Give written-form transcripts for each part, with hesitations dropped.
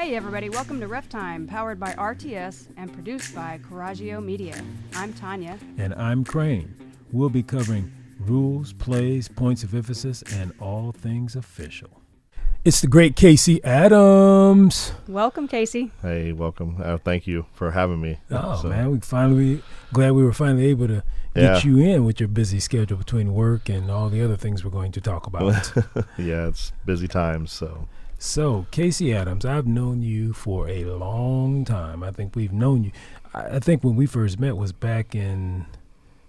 Hey everybody, welcome to Ref Time, powered by RTS and produced by Coraggio Media. I'm Tanya. And I'm Crane. We'll be covering rules, plays, points of emphasis, and all things official. It's the great Casey Adams. Welcome, Casey. Hey, welcome. Thank you for having me. Man, glad we were finally able to get you in with your busy schedule between work and all the other things we're going to talk about. Yeah, it's busy times, So, Casey Adams, I've known you for a long time. I think we've known you. I think when we first met was back in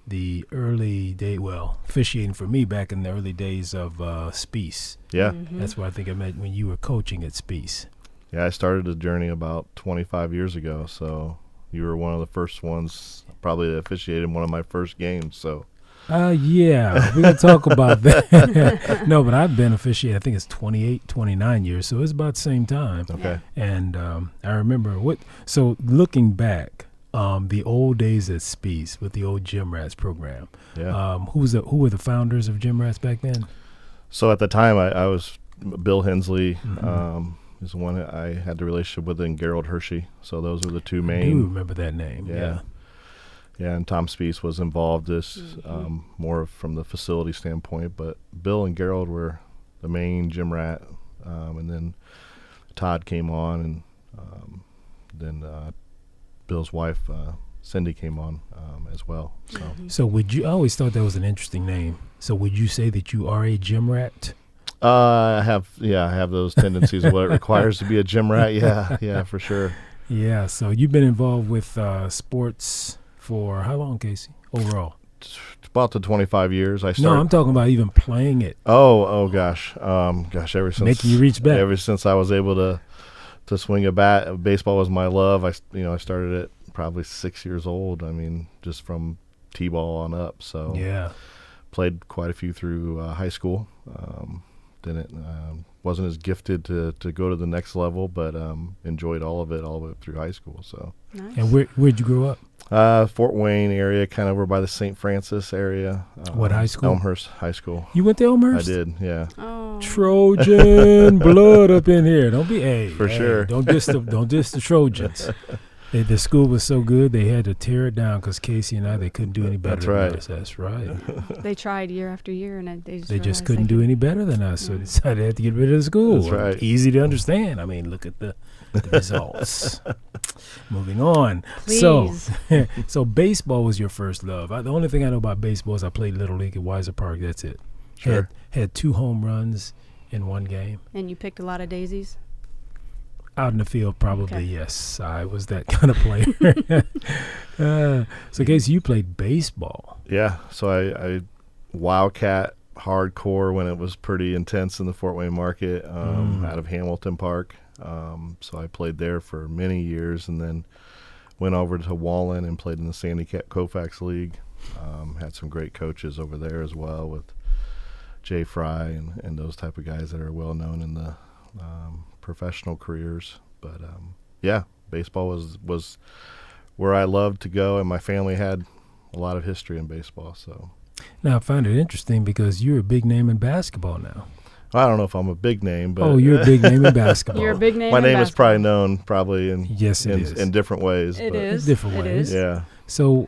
the early day, officiating for me back in the early days of Speece. Yeah. Mm-hmm. That's where I think I met when you were coaching at Speece. Yeah, I started the journey about 25 years ago, so you were one of the first ones, probably officiated one of my first games, so. Yeah, we can talk about that. No, but I've been officiating, I think it's 28, 29 years, so it's about the same time. Okay. And I remember so looking back, the old days at Speece with the old Gym Rats program. Yeah. Who were the founders of Gym Rats back then? So at the time, I was Bill Hensley, Mm-hmm. is the one that I had the relationship with, and Gerald Hershey. So those are the two I main. do remember that name. Yeah. Yeah, and Tom Speece was involved more from the facility standpoint, but Bill and Gerald were the main gym rat, and then Todd came on, and then Bill's wife, Cindy, came on as well. So I always thought that was an interesting name. So would you say that you are a gym rat? I have those tendencies of what it requires to be a gym rat. Yeah, for sure. Yeah, so you've been involved with starts for how long, Casey, overall? About to 25 years. No, I'm talking about even playing it. Oh gosh. Ever since making you reach back. Ever since I was able to swing a bat, baseball was my love. I started it probably 6 years old. I mean, just from t-ball on up. So yeah, played quite a few through high school. Wasn't as gifted to go to the next level, but enjoyed all of it all the way up through high school. So. Nice. And where'd you grow up? Fort Wayne area, kind of over by the St. Francis area. What high school? Elmhurst High School. You went to Elmhurst? I did, yeah. Oh. Trojan blood up in here. Don't be sure. Don't diss the Trojans. The school was so good they had to tear it down because Casey and they couldn't do any better That's than right. us. That's right. They tried year after year, and They just couldn't do any better than us, so they decided they had to get rid of the school. That's right. Easy to understand. I mean, look at the results. Moving on. Please. So baseball was your first love. The only thing I know about baseball is I played Little League at Weiser Park. That's it. Sure. Had 2 home runs in one game. And you picked a lot of daisies? Out in the field, probably, Okay. yes. I was that kind of player. So, Casey, you played baseball. Yeah, so I Wildcat hardcore when it was pretty intense in the Fort Wayne market, out of Hamilton Park. So I played there for many years, and then went over to Wallen and played in the Sandy Koufax League. Had some great coaches over there as well, with Jay Fry and those type of guys that are well known in the professional careers. But baseball was where I loved to go, and my family had a lot of history in baseball. So Now, I find it interesting because you're a big name in basketball now. I don't know if I'm a big name, but You're a big name in basketball. You're a big name. my in name is basketball. probably known in Yes, it is. in different ways. It but is. Different It ways. is. Yeah. So,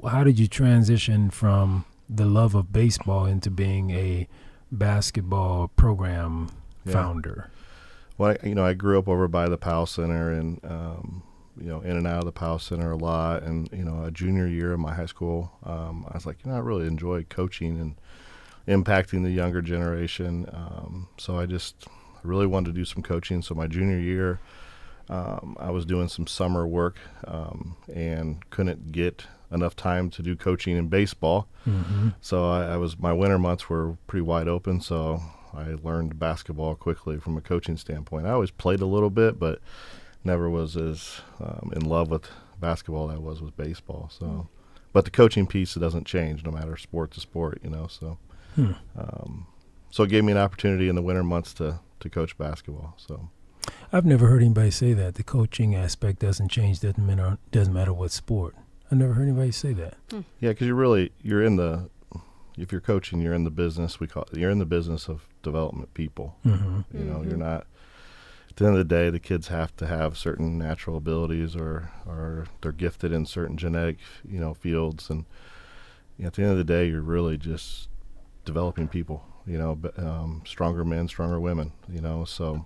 how did you transition from the love of baseball into being a basketball program founder? Well, I grew up over by the Powell Center, and in and out of the Powell Center a lot. And a junior year of my high school, I was like, I really enjoy coaching and impacting the younger generation. So I really wanted to do some coaching. So my junior year, I was doing some summer work and couldn't get enough time to do coaching in baseball. Mm-hmm. So my winter months were pretty wide open. So I learned basketball quickly from a coaching standpoint. I always played a little bit, but never was as in love with basketball as I was with baseball. So, but the coaching piece, it doesn't change no matter sport to sport, So, so it gave me an opportunity in the winter months to coach basketball. So, I've never heard anybody say that. The coaching aspect doesn't change, doesn't matter what sport. I never heard anybody say that. Yeah, because if you're coaching, you're in the business. You're in the business of development people. Mm-hmm. You're not at the end of the day, the kids have to have certain natural abilities, or they're gifted in certain genetic, fields. And at the end of the day, you're really just developing people, stronger men, stronger women, so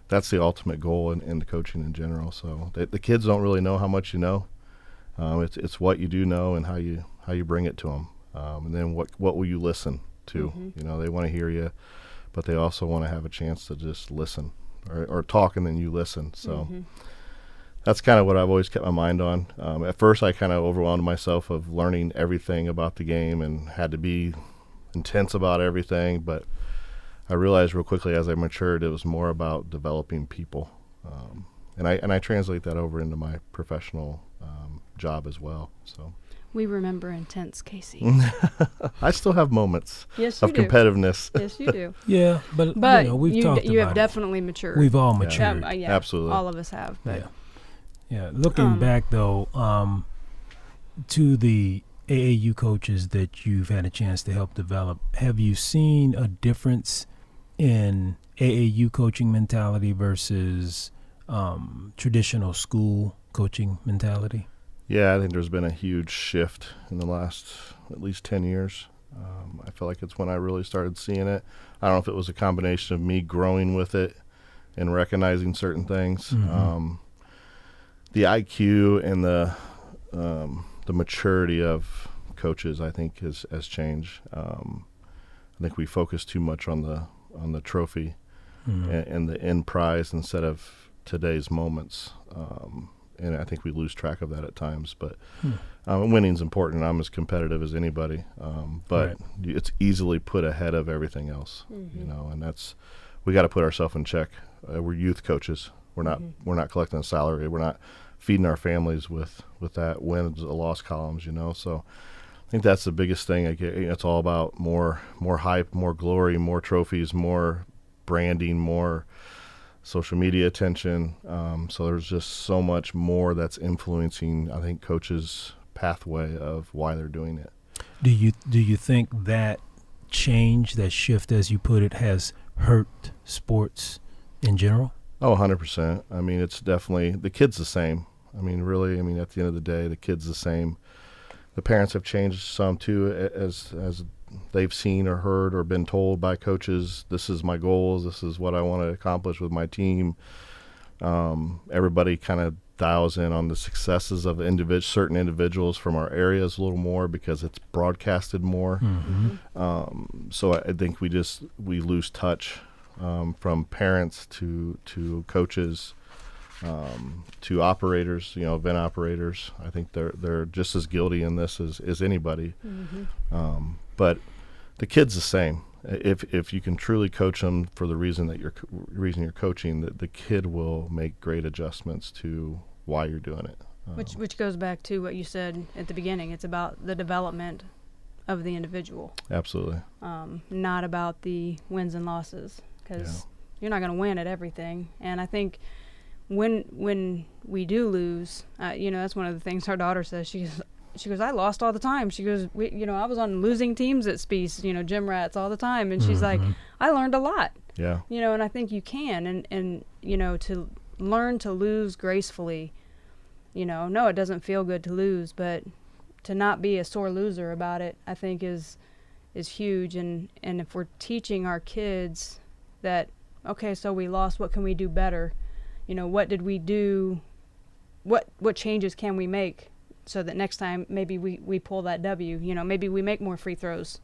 that's the ultimate goal in the coaching in general. So the kids don't really know how much you know. It's what you do know and how you bring it to them. And then what will you listen to? They want to hear you, but they also want to have a chance to just listen or talk, and then you listen. So that's kind of what I've always kept my mind on. At first, I kind of overwhelmed myself of learning everything about the game and had to be intense about everything, but I realized real quickly as I matured, it was more about developing people. And I translate that over into my professional job as well. So We remember intense, Casey. I still have moments Yes, you of do. competitiveness. Yes, you do. Yeah, but we've talked you about have it. definitely matured. We've all matured. Yeah, Absolutely. all of us have. But Yeah. Looking back though, to the AAU coaches that you've had a chance to help develop, have you seen a difference in AAU coaching mentality versus traditional school coaching mentality? Yeah, I think there's been a huge shift in the last at least 10 years. I feel like it's when I really started seeing it. I don't know if it was a combination of me growing with it and recognizing certain things. The IQ and the maturity of coaches, I think, has changed. I think we focus too much on the trophy and the end prize instead of today's moments. And I think we lose track of that at times. But winning's important. I'm as competitive as anybody. But it's easily put ahead of everything else. And that's, we got to put ourselves in check. We're youth coaches. We're not collecting a salary. We're not feeding our families with that wins or loss columns. So I think that's the biggest thing. It's all about more hype, more glory, more trophies, more branding, more social media attention. So there's just so much more that's influencing, I think, coaches' pathway of why they're doing it. Do you think that change, that shift, as you put it, has hurt sports in general? Oh, 100%. I mean, it's definitely, the kid's the same. I mean, really, at the end of the day, the kid's the same. The parents have changed some too, as they've seen or heard or been told by coaches, this is my goals, this is what I want to accomplish with my team. Everybody kind of dials in on the successes of certain individuals from our areas a little more because it's broadcasted more. So I think we lose touch from parents to coaches, to operators, event operators. I think they're just as guilty in this as anybody. But the kid's the same. If you can truly coach them for the reason you're coaching, the kid will make great adjustments to why you're doing it. Which goes back to what you said at the beginning. It's about the development of the individual. Absolutely. Not about the wins and losses, because you're not going to win at everything. And I think when we do lose, that's one of the things our daughter says. She goes, I lost all the time. She goes, I was on losing teams at Spiece, gym rats all the time. And she's like, I learned a lot. Yeah. And I think you can. And to learn to lose gracefully, no, it doesn't feel good to lose, but to not be a sore loser about it, I think is huge. And if we're teaching our kids that, okay, so we lost, what can we do better? What did we do? What changes can we make so that next time maybe we pull that W? Maybe we make more free throws.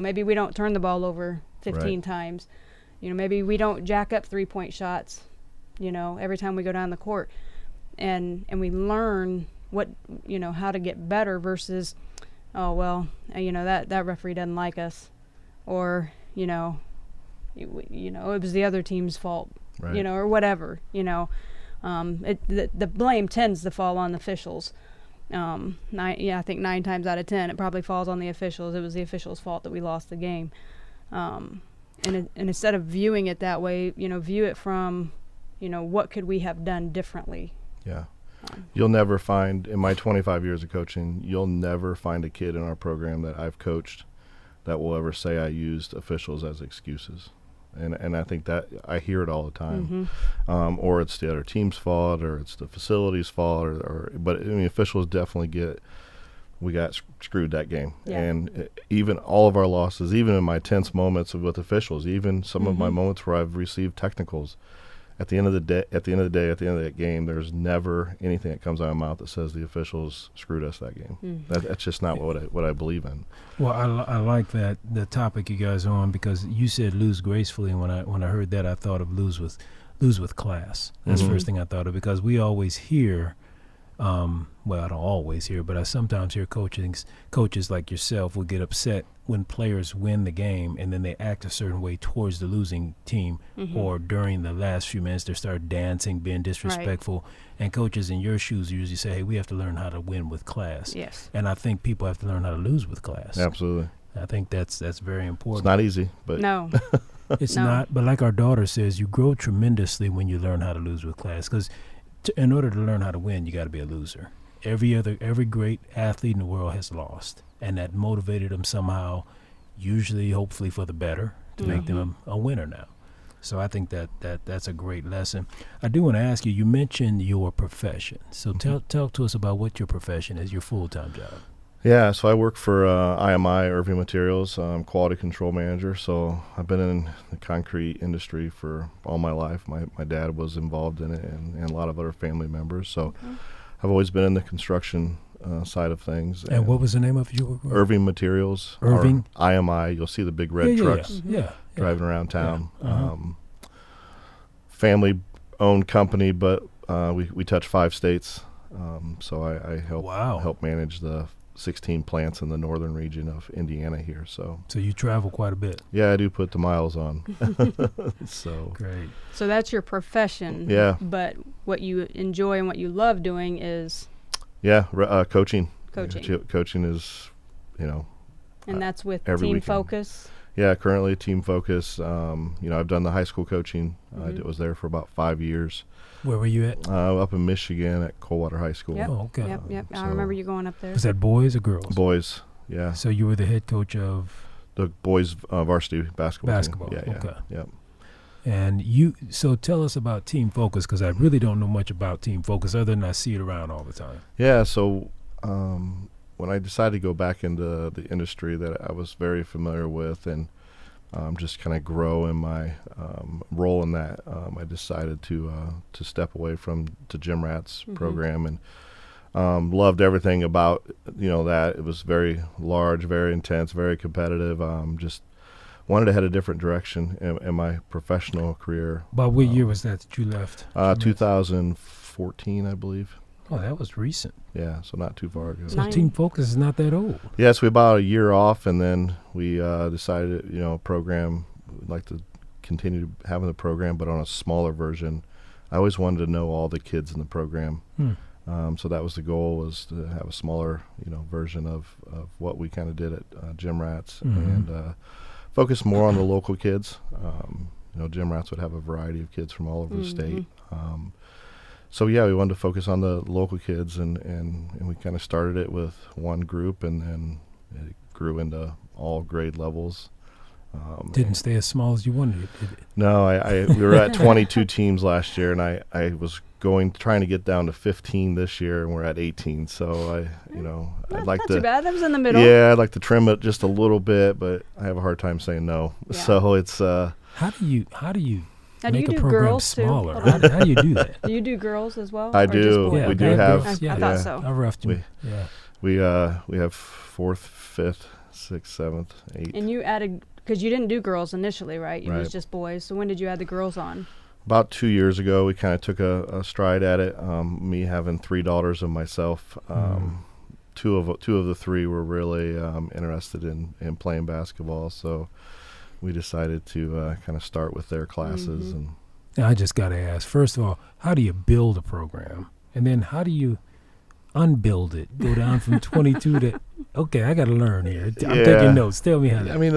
Maybe we don't turn the ball over 15 times. Maybe we don't jack up 3-point shots, every time we go down the court. And we learn what, how to get better versus, oh, well, that referee doesn't like us. Or, it was the other team's fault. Right. Or whatever, the blame tends to fall on the officials. I think 9 times out of 10, it probably falls on the officials. It was the officials' fault that we lost the game. And instead of viewing it that way, view it from, what could we have done differently? Yeah. You'll never find, in my 25 years of coaching, you'll never find a kid in our program that I've coached that will ever say I used officials as excuses. And I think that I hear it all the time. Or it's the other team's fault, or it's the facility's fault, but I mean, officials definitely we got screwed that game. Yeah. And even all of our losses, even in my tense moments with officials, even some of my moments where I've received technicals, at the end of the day, at the end of that game, there's never anything that comes out of my mouth that says the officials screwed us that game. That's just not what I believe in. Well, I like that the topic you guys are on, because you said lose gracefully, and when I heard that, I thought of lose with class. That's the first thing I thought of, because we always hear. Well, I don't always hear, but I sometimes hear coaches like yourself will get upset when players win the game and then they act a certain way towards the losing team, or during the last few minutes they start dancing, being disrespectful. Right. And coaches in your shoes usually say, hey, we have to learn how to win with class. Yes. And I think people have to learn how to lose with class. Absolutely. I think that's very important. It's not easy, but no. It's not. But like our daughter says, you grow tremendously when you learn how to lose with class, because in order to learn how to win, you got to be a loser. Every great athlete in the world has lost, and that motivated them somehow, usually, hopefully for the better, to make them a winner now. So I think that's a great lesson. I do want to ask you, you mentioned your profession. So talk to us about what your profession is, your full-time job. Yeah, so I work for IMI, Irving Materials, quality control manager. So I've been in the concrete industry for all my life. My dad was involved in it, and a lot of other family members. So I've always been in the construction side of things. And what was the name of your work? Irving Materials. Irving? IMI. You'll see the big red trucks driving around town. Yeah. Family-owned company, but we touch 5 states. So I help manage the 16 plants in the northern region of Indiana here. So you travel quite a bit. Yeah, I do put the miles on. So great. So that's your profession. Yeah. But what you enjoy and what you love doing is coaching. Coaching. Coaching is, and that's with every Team weekend. Focus. Yeah, currently Team Focus. I've done the high school coaching. I was there for about 5 years. Where were you at? Up in Michigan at Coldwater High School. Yep. Oh, okay. Yep. I remember you going up there. Was that boys or girls? Boys, yeah. So you were the head coach of? The boys varsity basketball team. Yeah, okay. Yep. And so tell us about Team Focus, because I really don't know much about Team Focus other than I see it around all the time. Yeah, so when I decided to go back into the industry that I was very familiar with and just kind of grow in my role in that, I decided to step away from the Gym Rats program, and loved everything about that. It was very large, very intense, very competitive. Just wanted to head a different direction in my professional career. About what year was that you left? 2014, I believe. Oh, that was recent. Yeah, so not too far ago. So Team Focus is not that old. Yeah, so we about a year off, and then we decided, program, we'd like to continue having the program, but on a smaller version. I always wanted to know all the kids in the program. So that was the goal, was to have a smaller, version of what we kind of did at Gym Rats, and focus more on the local kids. Gym Rats would have a variety of kids from all over the state. So we wanted to focus on the local kids, and we kind of started it with one group, and then it grew into all grade levels. Didn't stay as small as you wanted it, did it? No, we were at 22 teams last year, and I was trying to get down to 15 this year, and we're at 18. So I'd like not to. Too bad. That was in the middle. Yeah, I'd like to trim it just a little bit, but I have a hard time saying no. Yeah. So it's. How do you Now, make do you a do program girls smaller? Too? How do you do that? Do you do girls as well? I or do. Just boys? Yeah, we do I have. I thought so. I roughed you. We have 4th, 5th, 6th, 7th, 8th. And you added, because you didn't do girls initially, right? It was Right. just boys. So when did you add the girls on? About 2 years ago, we kind of took a stride at it. Me having 3 daughters of myself, two of the 3 were really interested in playing basketball, so we decided to kind of start with their classes. And Now, I just got to ask, first of all, how do you build a program? And then how do you unbuild it? Go down from 22 to, okay, I got to learn here. I'm taking notes. Tell me how to. I mean,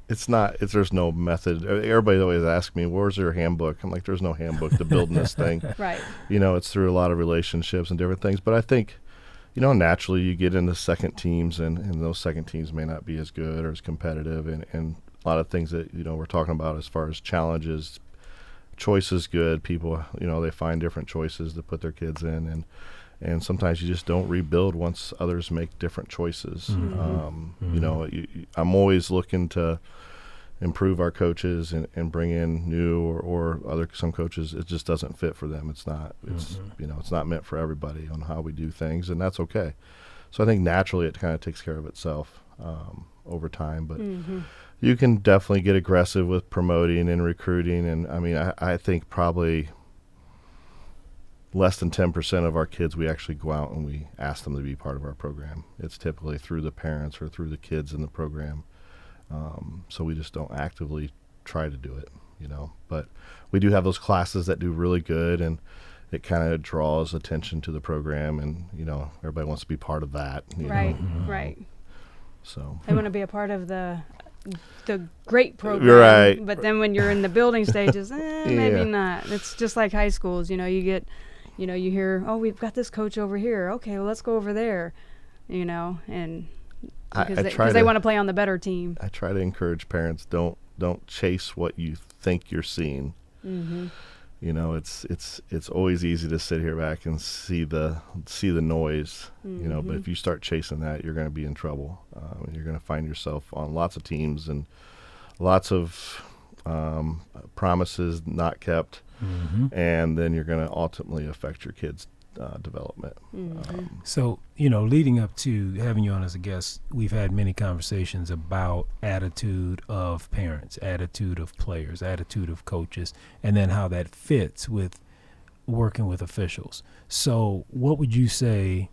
there's no method. Everybody always asks me, where's your handbook? I'm like, there's no handbook to building this thing. Right. It's through a lot of relationships and different things. But I think, naturally you get into second teams, and those second teams may not be as good or as competitive. And a lot of things that, we're talking about as far as challenges. Choice is good. People, they find different choices to put their kids in, and sometimes you just don't rebuild once others make different choices. I'm always looking to improve our coaches and bring in new or some coaches. It just doesn't fit for them. It's not. It's not meant for everybody on how we do things, and that's okay. So I think naturally it kind of takes care of itself over time. But you can definitely get aggressive with promoting and recruiting, and I think probably less than 10% of our kids, we actually go out and we ask them to be part of our program. It's typically through the parents or through the kids in the program. So we just don't actively try to do it, But we do have those classes that do really good, and it kind of draws attention to the program, and, everybody wants to be part of that. Right. So they want to be a part of the great program. Right. But then when you're in the building stages, maybe not. It's just like high schools. You get, you hear, oh, we've got this coach over here. Okay, well, let's go over there, and because they want to play on the better team. I try to encourage parents, don't chase what you think you're seeing. It's always easy to sit here back and see the noise, but if you start chasing that, you're going to be in trouble. You're going to find yourself on lots of teams and lots of promises not kept, and then you're going to ultimately affect your kids' development. So, leading up to having you on as a guest, we've had many conversations about attitude of parents, attitude of players, attitude of coaches, and then how that fits with working with officials. So what would you say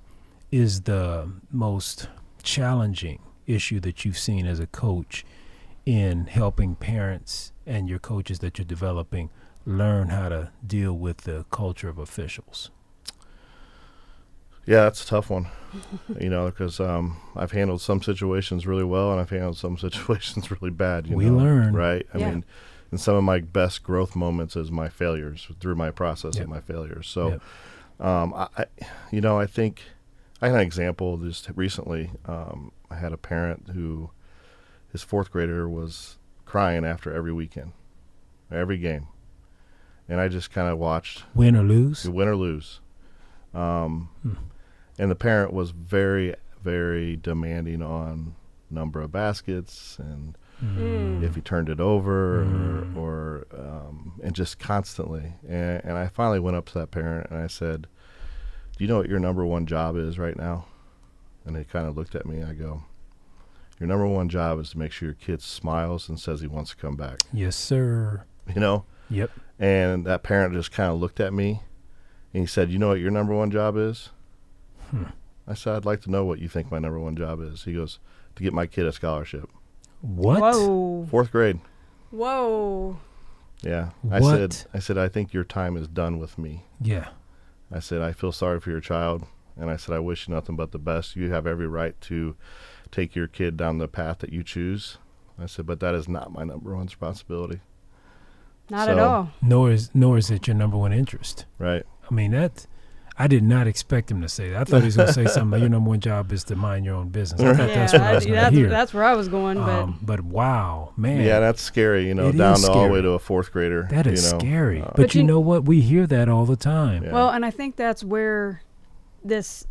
is the most challenging issue that you've seen as a coach in helping parents and your coaches that you're developing learn how to deal with the culture of officials? Yeah, that's a tough one, because I've handled some situations really well, and I've handled some situations really bad. We learn. Right? I mean, and some of my best growth moments is my failures, through my process of my failures. So, I think I had an example just recently. I had a parent who his fourth grader was crying after every weekend, every game. And I just kind of watched. Win or lose? Win or lose. And the parent was very, very demanding on number of baskets and if he turned it over or and just constantly. And I finally went up to that parent and I said, do you know what your number one job is right now? And he kind of looked at me and I go, your number one job is to make sure your kid smiles and says he wants to come back. Yes, sir. Yep. And that parent just kind of looked at me and he said, you know what your number one job is? I said, I'd like to know what you think my number one job is. He goes, to get my kid a scholarship. What? Whoa. Fourth grade. Whoa. Yeah. What? I said, I think your time is done with me. Yeah. I said, I feel sorry for your child. And I said, I wish you nothing but the best. You have every right to take your kid down the path that you choose. I said, but that is not my number one responsibility. Not at all. Nor is it your number one interest. Right. I mean, I did not expect him to say that. I thought he was going to say something like, your number one job is to mind your own business. I thought that's what I was going to hear. That's where I was going. But wow, man. Yeah, that's scary, down to all the way to a fourth grader. That is scary. But you know what? We hear that all the time. Yeah. Well, and I think that's where this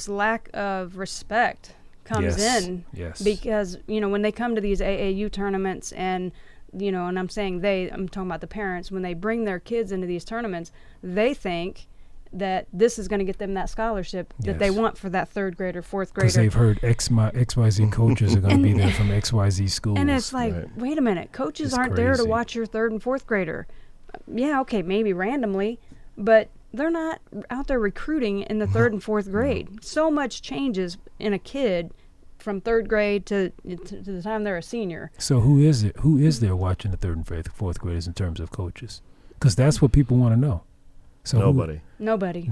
lack of respect comes in. Yes. Because, when they come to these AAU tournaments and, and I'm saying I'm talking about the parents, when they bring their kids into these tournaments, they think that this is going to get them that scholarship that they want for that third grader, fourth grader. Because they've heard XYZ coaches are going to be there from XYZ schools. And it's like, wait a minute, coaches aren't there to watch your third and fourth grader. Yeah, okay, maybe randomly, but they're not out there recruiting in the third and fourth grade. So much changes in a kid from third grade to the time they're a senior. So who is it? Who is there watching the third and fourth graders in terms of coaches? Because that's what people want to know. So Nobody. Nobody.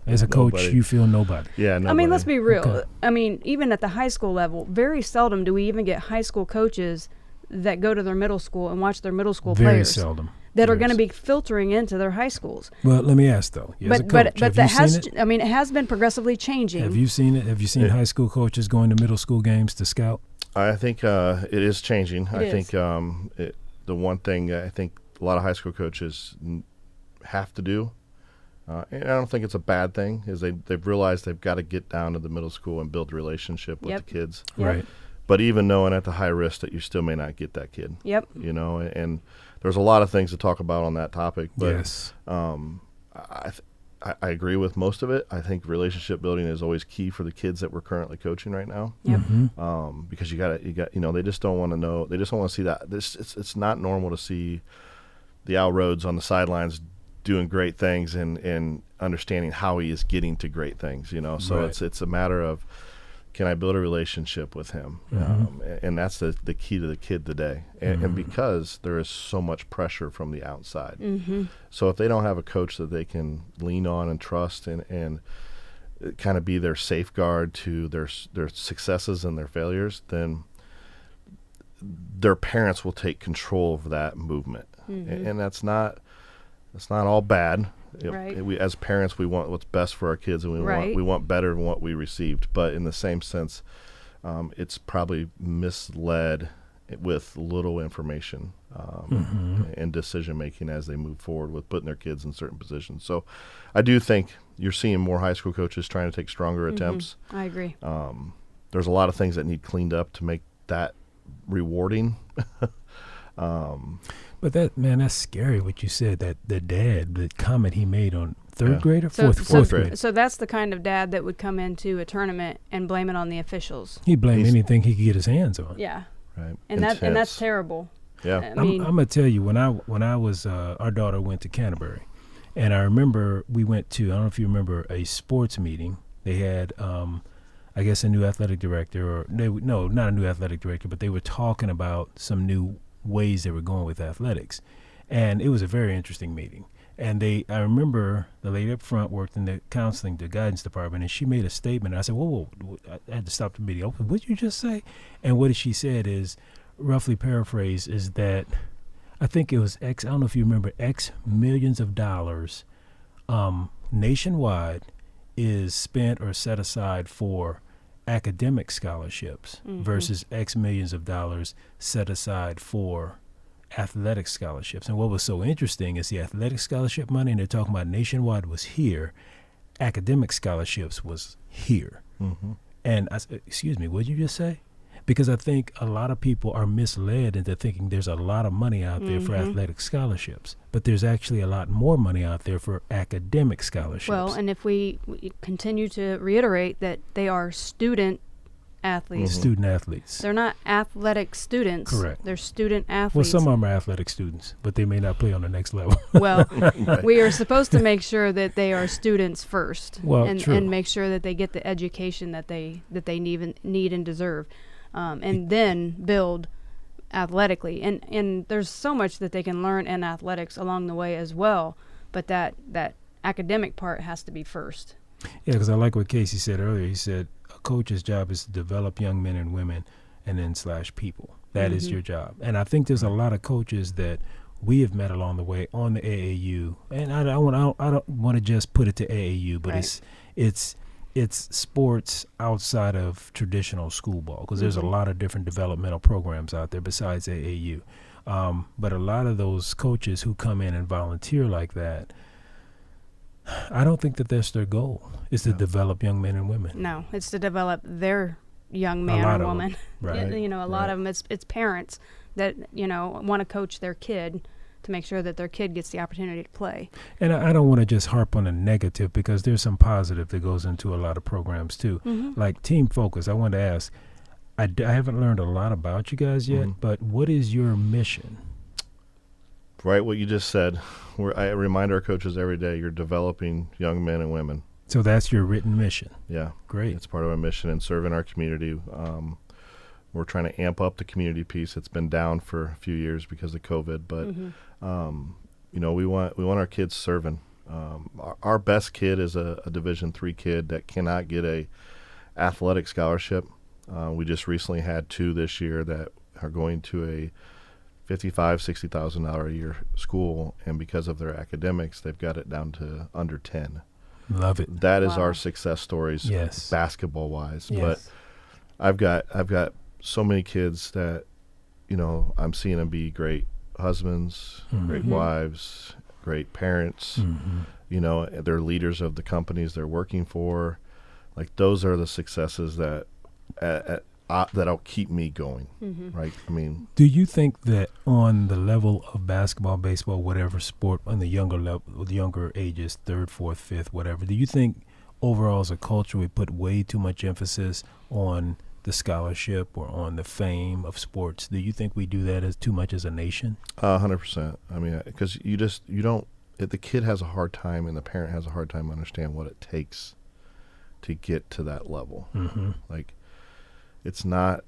As a coach, you feel nobody. Yeah, nobody. I mean, let's be real. Okay. I mean, even at the high school level, very seldom do we even get high school coaches that go to their middle school and watch their middle school players. Very seldom. That are going to be filtering into their high schools. Well, let me ask though. As a coach, but that has. I mean, it has been progressively changing. Have you seen it? Have you seen high school coaches going to middle school games to scout? I think it is changing. It I is. think the one thing I think a lot of high school coaches have to do, and I don't think it's a bad thing, is they've realized they've got to get down to the middle school and build a relationship with Yep. the kids. Yep. Right. But even knowing at the high risk that you still may not get that kid. Yep. You know, and there's a lot of things to talk about on that topic. But Yes. I agree with most of it. I think relationship building is always key for the kids that we're currently coaching right now. Yep. Because you got they just don't want to know. They just don't want to see that. It's not normal to see the Al Rhodes on the sidelines doing great things and understanding how he is getting to great things. You know, so Right. it's a matter of, can I build a relationship with him? And that's the key to the kid today. And because there is so much pressure from the outside. So if they don't have a coach that they can lean on and trust and kind of be their safeguard to their successes and their failures, then their parents will take control of that movement. And that's not all bad. Right. We, as parents, we want what's best for our kids, and Right. we want better than what we received. But in the same sense, it's probably misled with little information and decision making as they move forward with putting their kids in certain positions. So, I do think you're seeing more high school coaches trying to take stronger attempts. I agree. There's a lot of things that need cleaned up to make that rewarding. But that's scary what you said, that the comment he made on third Yeah. grade or So, fourth grade. so that's the kind of dad that would come into a tournament and blame it on the officials. He blamed He's- anything he could get his hands on. Yeah. Right. And that's Intense. terrible. Yeah. I mean, I'm gonna tell you, when I was our daughter went to Canterbury, and I remember we went to, I don't know if you remember, a sports meeting. They had I guess a new athletic director, or no, not a new athletic director, but they were talking about some new ways they were going with athletics, and it was a very interesting meeting. And I remember the lady up front worked in the counseling, the guidance department, and she made a statement. I said, whoa, I had to stop the meeting. What did you just say? And what she said is, roughly paraphrase, is that I think it was I don't know if you remember, X millions of dollars nationwide is spent or set aside for academic scholarships versus X millions of dollars set aside for athletic scholarships. And what was so interesting is the athletic scholarship money, and they're talking about nationwide, was here. Academic scholarships was here. And I said, excuse me, what did you just say? Because I think a lot of people are misled into thinking there's a lot of money out there for athletic scholarships, but there's actually a lot more money out there for academic scholarships. well, and if we continue to reiterate that they are student athletes. Student athletes. They're not athletic students. Correct. They're student Well, athletes. some of them are athletic students, but they may not play on the next level. Well, we are supposed to make sure that they are students first, Well, and true. make sure that they get the education that they need and deserve, and then build athletically. And there's so much that they can learn in athletics along the way as well, but that academic part has to be first. Yeah, because I like what Casey said earlier. He said a coach's job is to develop young men and women and then / people. That is your job. And I think there's a lot of coaches that we have met along the way on the AAU. And I don't want to just put it to AAU, but Right. it's sports outside of traditional school ball, because there's a lot of different developmental programs out there besides AAU. But a lot of those coaches who come in and volunteer like that, I don't think that that's their goal, is to develop young men and women. No, it's to develop their young man lot or of 'em, woman. right, A lot of them, it's parents that, want to coach their kid to make sure that their kid gets the opportunity to play. And I don't want to just harp on the negative, because there's some positive that goes into a lot of programs too. Like Team Focus, I wanted to ask, I haven't learned a lot about you guys yet, but what is your mission? Right, what you just said. I remind our coaches every day, you're developing young men and women. So that's your written mission. Yeah. Great. It's part of our mission and serving our community. We're trying to amp up the community piece. It's been down for a few years because of COVID, but we want our kids serving. Our best kid is a Division III kid that cannot get a athletic scholarship. We just recently had 2 this year that are going to a $55,000-$60,000 a year school, and because of their academics, they've got it down to under 10. Love it. That is Wow. our success stories, Yes. basketball wise. Yes. But I've got so many kids that, I'm seeing them be great husbands, great wives, great parents. They're leaders of the companies they're working for. Like, those are the successes that that'll keep me going, right? I mean, do you think that on the level of basketball, baseball, whatever sport, on the younger level, the younger ages, 3rd, 4th, 5th, whatever, do you think overall as a culture we put way too much emphasis on the scholarship or on the fame of sports? Do you think we do that as too much as a nation? 100%. I mean, because the kid has a hard time and the parent has a hard time understanding what it takes to get to that level. Like, it's not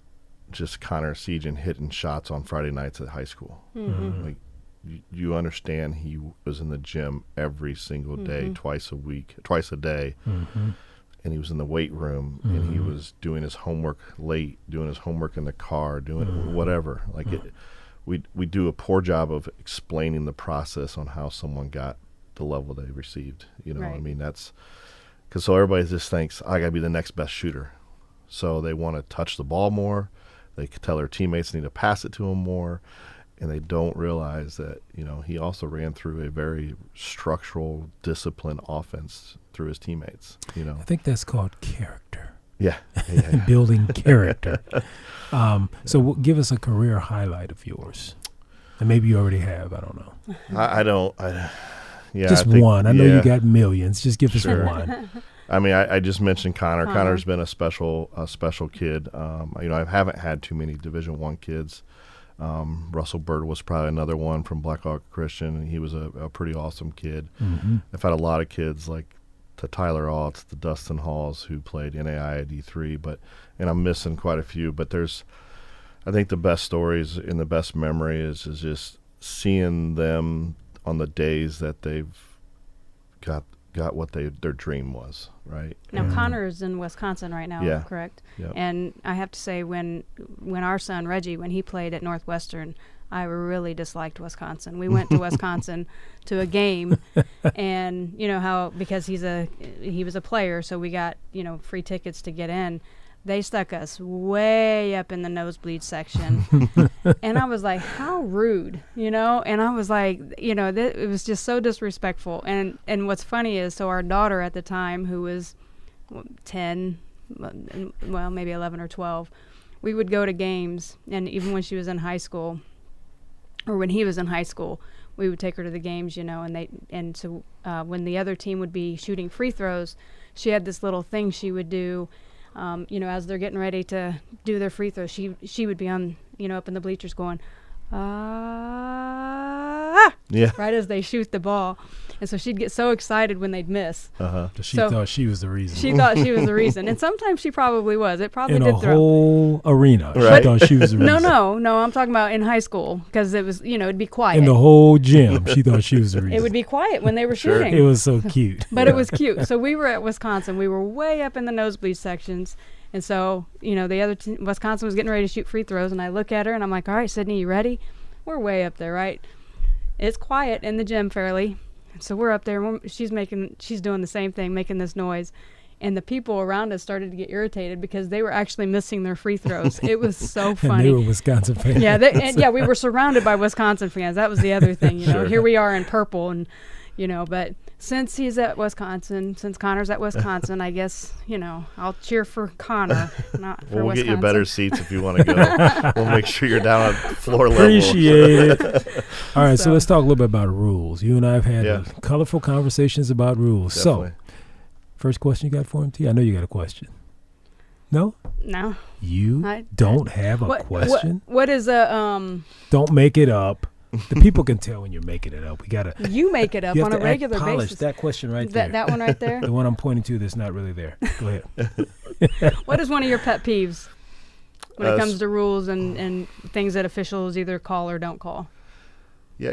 just Connor Segan hitting shots on Friday nights at high school. Like, you understand he was in the gym every single day, twice a day, and he was in the weight room, and he was doing his homework late, doing his homework in the car, doing whatever. Like, we do a poor job of explaining the process on how someone got the level they received. Right. I mean, that's because so everybody just thinks, I got to be the next best shooter. So they want to touch the ball more. They tell their teammates need to pass it to him more. And they don't realize that, he also ran through a very structural, disciplined offense through his teammates, I think that's called character. Yeah. Building character. So give us a career highlight of yours. And maybe you already have. I don't know. I don't. Yeah. Just one. I know you got millions. Just give us one. I mean, I just mentioned Connor. Connor's been a special kid. I haven't had too many Division I kids. Russell Bird was probably another one from Blackhawk Christian, and he was a pretty awesome kid. I've had a lot of kids like to Tyler Altz, the Dustin Halls, who played NAI at D3, and I'm missing quite a few. But I think the best stories and the best memory is just seeing them on the days that they've got what their dream was, right? Now, Connor is in Wisconsin right now, correct? Yep. And I have to say, when our son, Reggie, when he played at Northwestern, I really disliked Wisconsin. We went to Wisconsin to a game, and because he was a player, so we got, free tickets to get in. They stuck us way up in the nosebleed section. And I was like, how rude, And I was like, it was just so disrespectful. And what's funny is, so our daughter at the time, who was 10, well, maybe 11 or 12, we would go to games. And even when she was in high school, or when he was in high school, we would take her to the games, and so when the other team would be shooting free throws, she had this little thing she would do. As they're getting ready to do their free throws, she would be on, up in the bleachers going, right as they shoot the ball. And so she'd get so excited when they'd miss. She thought she was the reason. She thought she was the reason. And sometimes she probably was. It probably did throw. In a whole arena. Right. She thought she was the reason. No. I'm talking about in high school, because it was, it'd be quiet. In the whole gym, she thought she was the reason. It would be quiet when they were shooting. It was so cute. But it was cute. So we were at Wisconsin. We were way up in the nosebleed sections. And so, the other Wisconsin was getting ready to shoot free throws. And I look at her and I'm like, all right, Sydney, you ready? We're way up there, right? It's quiet in the gym fairly. So we're up there, and she's doing the same thing, making this noise. And the people around us started to get irritated because they were actually missing their free throws. It was so funny. And they were Wisconsin fans. Yeah, we were surrounded by Wisconsin fans. That was the other thing, Sure. Here we are in purple, and, but since he's at Wisconsin, since Connor's at Wisconsin, I guess, I'll cheer for Connor, not for Wisconsin. We'll get you better seats if you want to go. We'll make sure you're down at floor level. Appreciate it. All right, so let's talk a little bit about rules. You and I have had colorful conversations about rules. Definitely. So, first question you got for him, T? I know you got a question. No? No. You don't have a question? What is a Don't make it up. The people can tell when you're making it up. We gotta. You make it up on a regular basis. That question right there. That one right there. The one I'm pointing to that's not really there. Go ahead. What is one of your pet peeves when it comes to rules and things that officials either call or don't call? Yeah,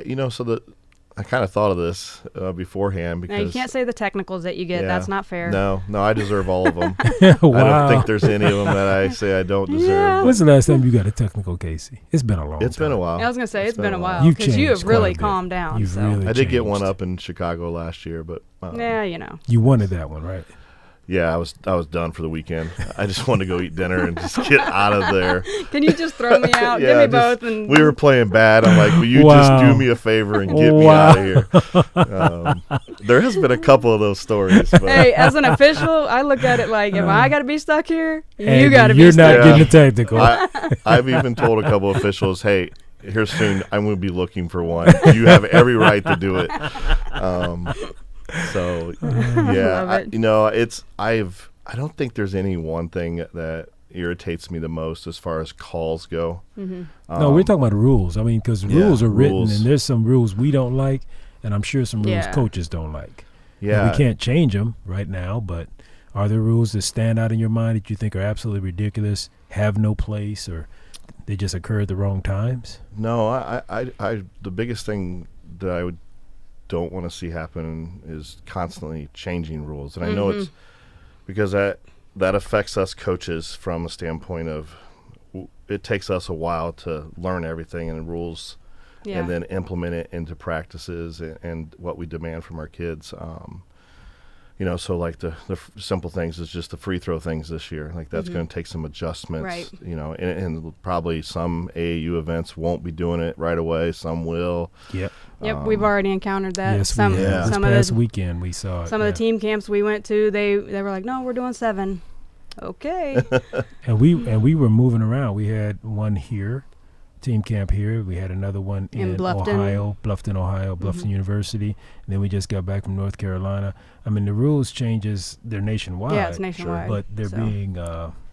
I kind of thought of this beforehand because now, you can't say the technicals that you get. That's not fair. No, I deserve all of them. Wow. I don't think there's any of them that I say I don't deserve. Yeah. When's the last time you got a technical, Casey? It's been a long time. It's been a while. I was going to say, it's been a while. You've because you have changed really quite a bit. calmed down. You've really I did get changed. one up in Chicago last year, but Yeah, You wanted that one, right? Yeah, I was done for the weekend. I just wanted to go eat dinner and just get out of there. Can you just throw me out? Yeah, Give me both. And we were playing bad. I'm like, will you just do me a favor and get me out of here? There has been a couple of those stories. But hey, as an official, I look at it like, if I got to be stuck here, Hey, you got to be You're stuck. not getting the technical. I've even told a couple officials, hey, here soon I'm going to be looking for one. You have every right to do it. So yeah, I don't think there's any one thing that irritates me the most as far as calls go. Mm-hmm. No, we're talking about the rules. I mean, because rules are written, rules. and there's some rules we don't like, and I'm sure some rules coaches don't like. Yeah, And we can't change them right now, but are there rules that stand out in your mind that you think are absolutely ridiculous, have no place, or they just occur at the wrong times? No, I the biggest thing that I don't want to see happen is constantly changing rules, and I know it's because that affects us coaches from a standpoint of it takes us a while to learn everything and rules, and then implement it into practices and what we demand from our kids. So like the simple things is just the free throw things this year. Like that's going to take some adjustments, Right. And probably some AAU events won't be doing it right away. Some will. Yep. Yep, we've already encountered that. Yes, we have. This some past of the, weekend we saw it. Some of the team camps we went to, they were like, no, we're doing 7. Okay. And we were moving around. We had one here, team camp here. We had another one in Bluffton. Ohio, Bluffton University. And then we just got back from North Carolina. I mean, the rules changes, they're nationwide. Yeah, it's nationwide. But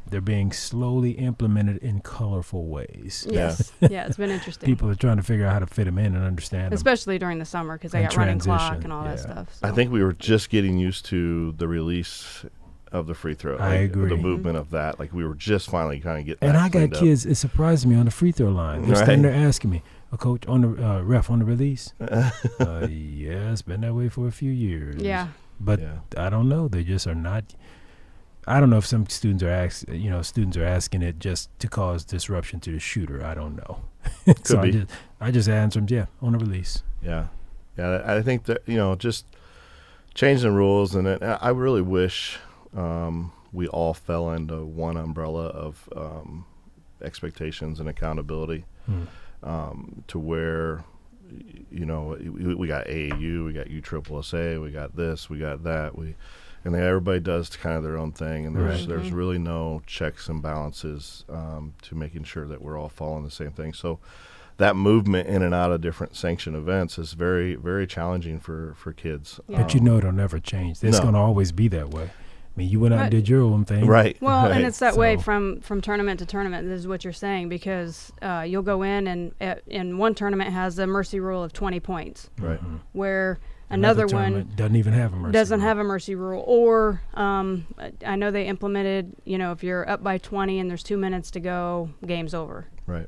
they're being slowly implemented in colorful ways. Yes. Yeah, it's been interesting. People are trying to figure out how to fit them in and understand them. Especially during the summer because they And got running clock transition, and all that stuff. So. I think we were just getting used to the release of the free throw. I agree. The movement of that. Like we were just finally kind of getting And that I got cleaned up. kids, it surprised me on the free throw line. They're standing there asking me, coach, on the ref, on the release? Yeah, it's been that way for a few years. Yeah. But I don't know. They just are not. I don't know if some students are asking it just to cause disruption to the shooter. I don't know. So be. I just answer them, on the release. Yeah. I think that just changing rules, and I really wish we all fell into one umbrella of expectations and accountability, to where we got AAU, we got USSSA, we got this, we got that, and then everybody does kind of their own thing, and there's really no checks and balances to making sure that we're all following the same thing. So that movement in and out of different sanctioned events is very, very challenging for kids. Yeah. But it'll never change. It's going to always be that way. I mean, you went out and did your own thing. Right. Well, right. and it's that way from tournament to tournament. This is what you're saying, because you'll go in and one tournament has a mercy rule of 20 points. Right. Where another one doesn't even have a mercy rule. have a mercy rule. Or I know they implemented, if you're up by 20 and there's 2 minutes to go, game's over. Right.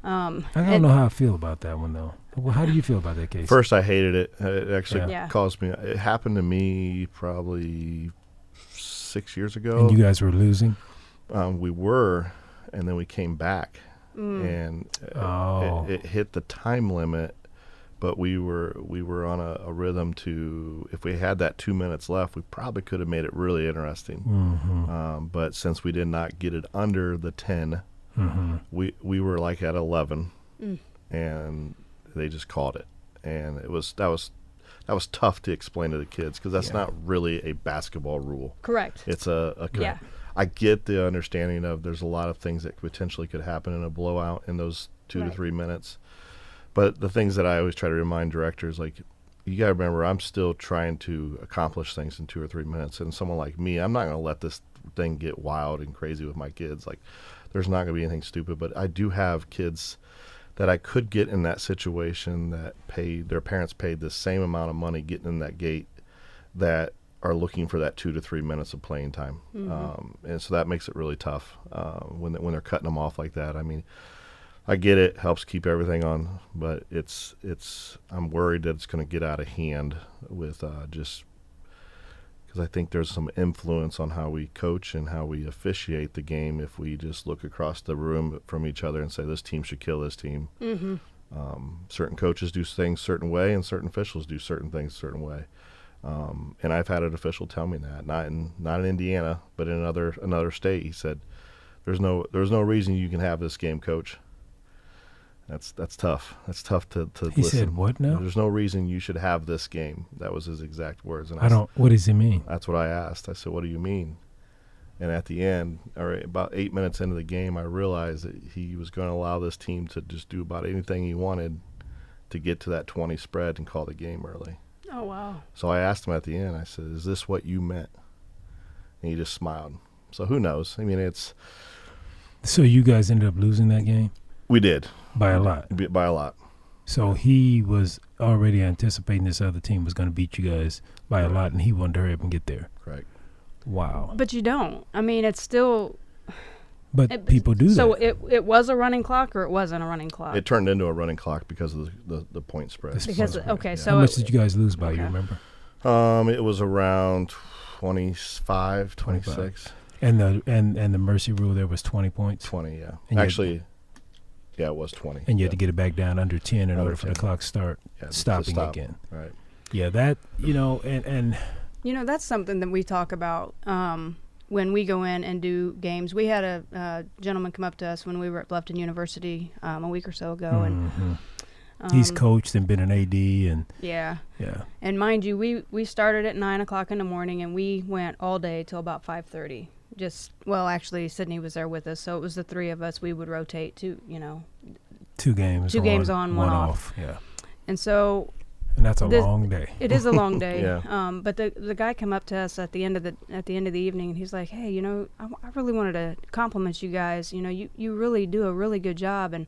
I don't know how I feel about that one, though. Well, how do you feel about that case? First, I hated it. It actually Yeah. caused me. It happened to me probably 6 years ago. And you guys were losing? We were, and then we came back, and it hit the time limit. But we were on a rhythm to, if we had that 2 minutes left, we probably could have made it really interesting. But since we did not get it under the 10, we were like at 11, and they just called it, and that was tough to explain to the kids, because that's not really a basketball rule. Correct. It's I get the understanding of there's a lot of things that potentially could happen in a blowout in those 2 to 3 minutes, but the things that I always try to remind directors, like, you got to remember, I'm still trying to accomplish things in 2 or 3 minutes, and someone like me, I'm not going to let this thing get wild and crazy with my kids. Like, there's not going to be anything stupid, but I do have kids that I could get in that situation that their parents paid the same amount of money getting in that gate, that are looking for that 2 to 3 minutes of playing time. And so that makes it really tough when they're cutting them off like that. I mean, I get it, helps keep everything on, but I'm worried that it's going to get out of hand with just because I think there's some influence on how we coach and how we officiate the game if we just look across the room from each other and say, this team should kill this team. Certain coaches do things a certain way, and certain officials do certain things a certain way. And I've had an official tell me that, not in Indiana, but in another state. He said, "There's no reason you can have this game, coach." That's tough. That's tough to He listen. said what now? There's no reason you should have this game. That was his exact words. And What does he mean? That's what I asked. I said, "What do you mean?" And at the end, or about 8 minutes into the game, I realized that he was going to allow this team to just do about anything he wanted to get to that 20 spread and call the game early. Oh, wow. So I asked him at the end, I said, "Is this what you meant?" And he just smiled. So who knows? I mean, So you guys ended up losing that game? We did. By a lot? By a lot. So he was already anticipating this other team was going to beat you guys by a lot, and he wanted to hurry up and get there. Correct. Wow. But you don't. I mean, it's still... But people do so that. So it was a running clock, or it wasn't a running clock? It turned into a running clock because of the point spread. So how much did you guys lose by, you remember? It was around 25, 26. And the mercy rule there was 20 points? 20, yeah. And actually, it was 20. And you had to get it back down under 10 in Under order for the 10. clock to start stopping again. Right. Yeah, that, and that's something that we talk about when we go in and do games. We had a gentleman come up to us when we were at Bluffton University a week or so ago, and he's coached and been an AD, and yeah. And mind you, we started at 9 o'clock in the morning, and we went all day till about 5:30. Actually, Sydney was there with us, so it was the three of us. We would rotate two games on, one off. Yeah. And so. And that's a long day. It is a long day. Yeah. But the guy came up to us at the end of the evening, and he's like, "Hey, I really wanted to compliment you guys. You really do a really good job, and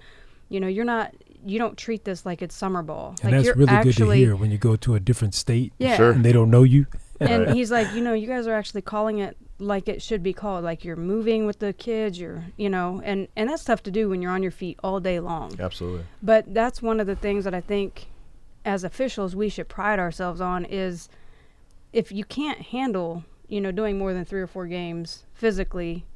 you don't treat this like it's summer ball. And like that's you're really actually, good to hear when you go to a different state. Yeah. Sure. And they don't know you. And he's like, you guys are actually calling it like it should be called. Like you're moving with the kids. And that's tough to do when you're on your feet all day long. Absolutely. But that's one of the things that I think, as officials, we should pride ourselves on is if you can't handle, doing more than 3 or 4 games physically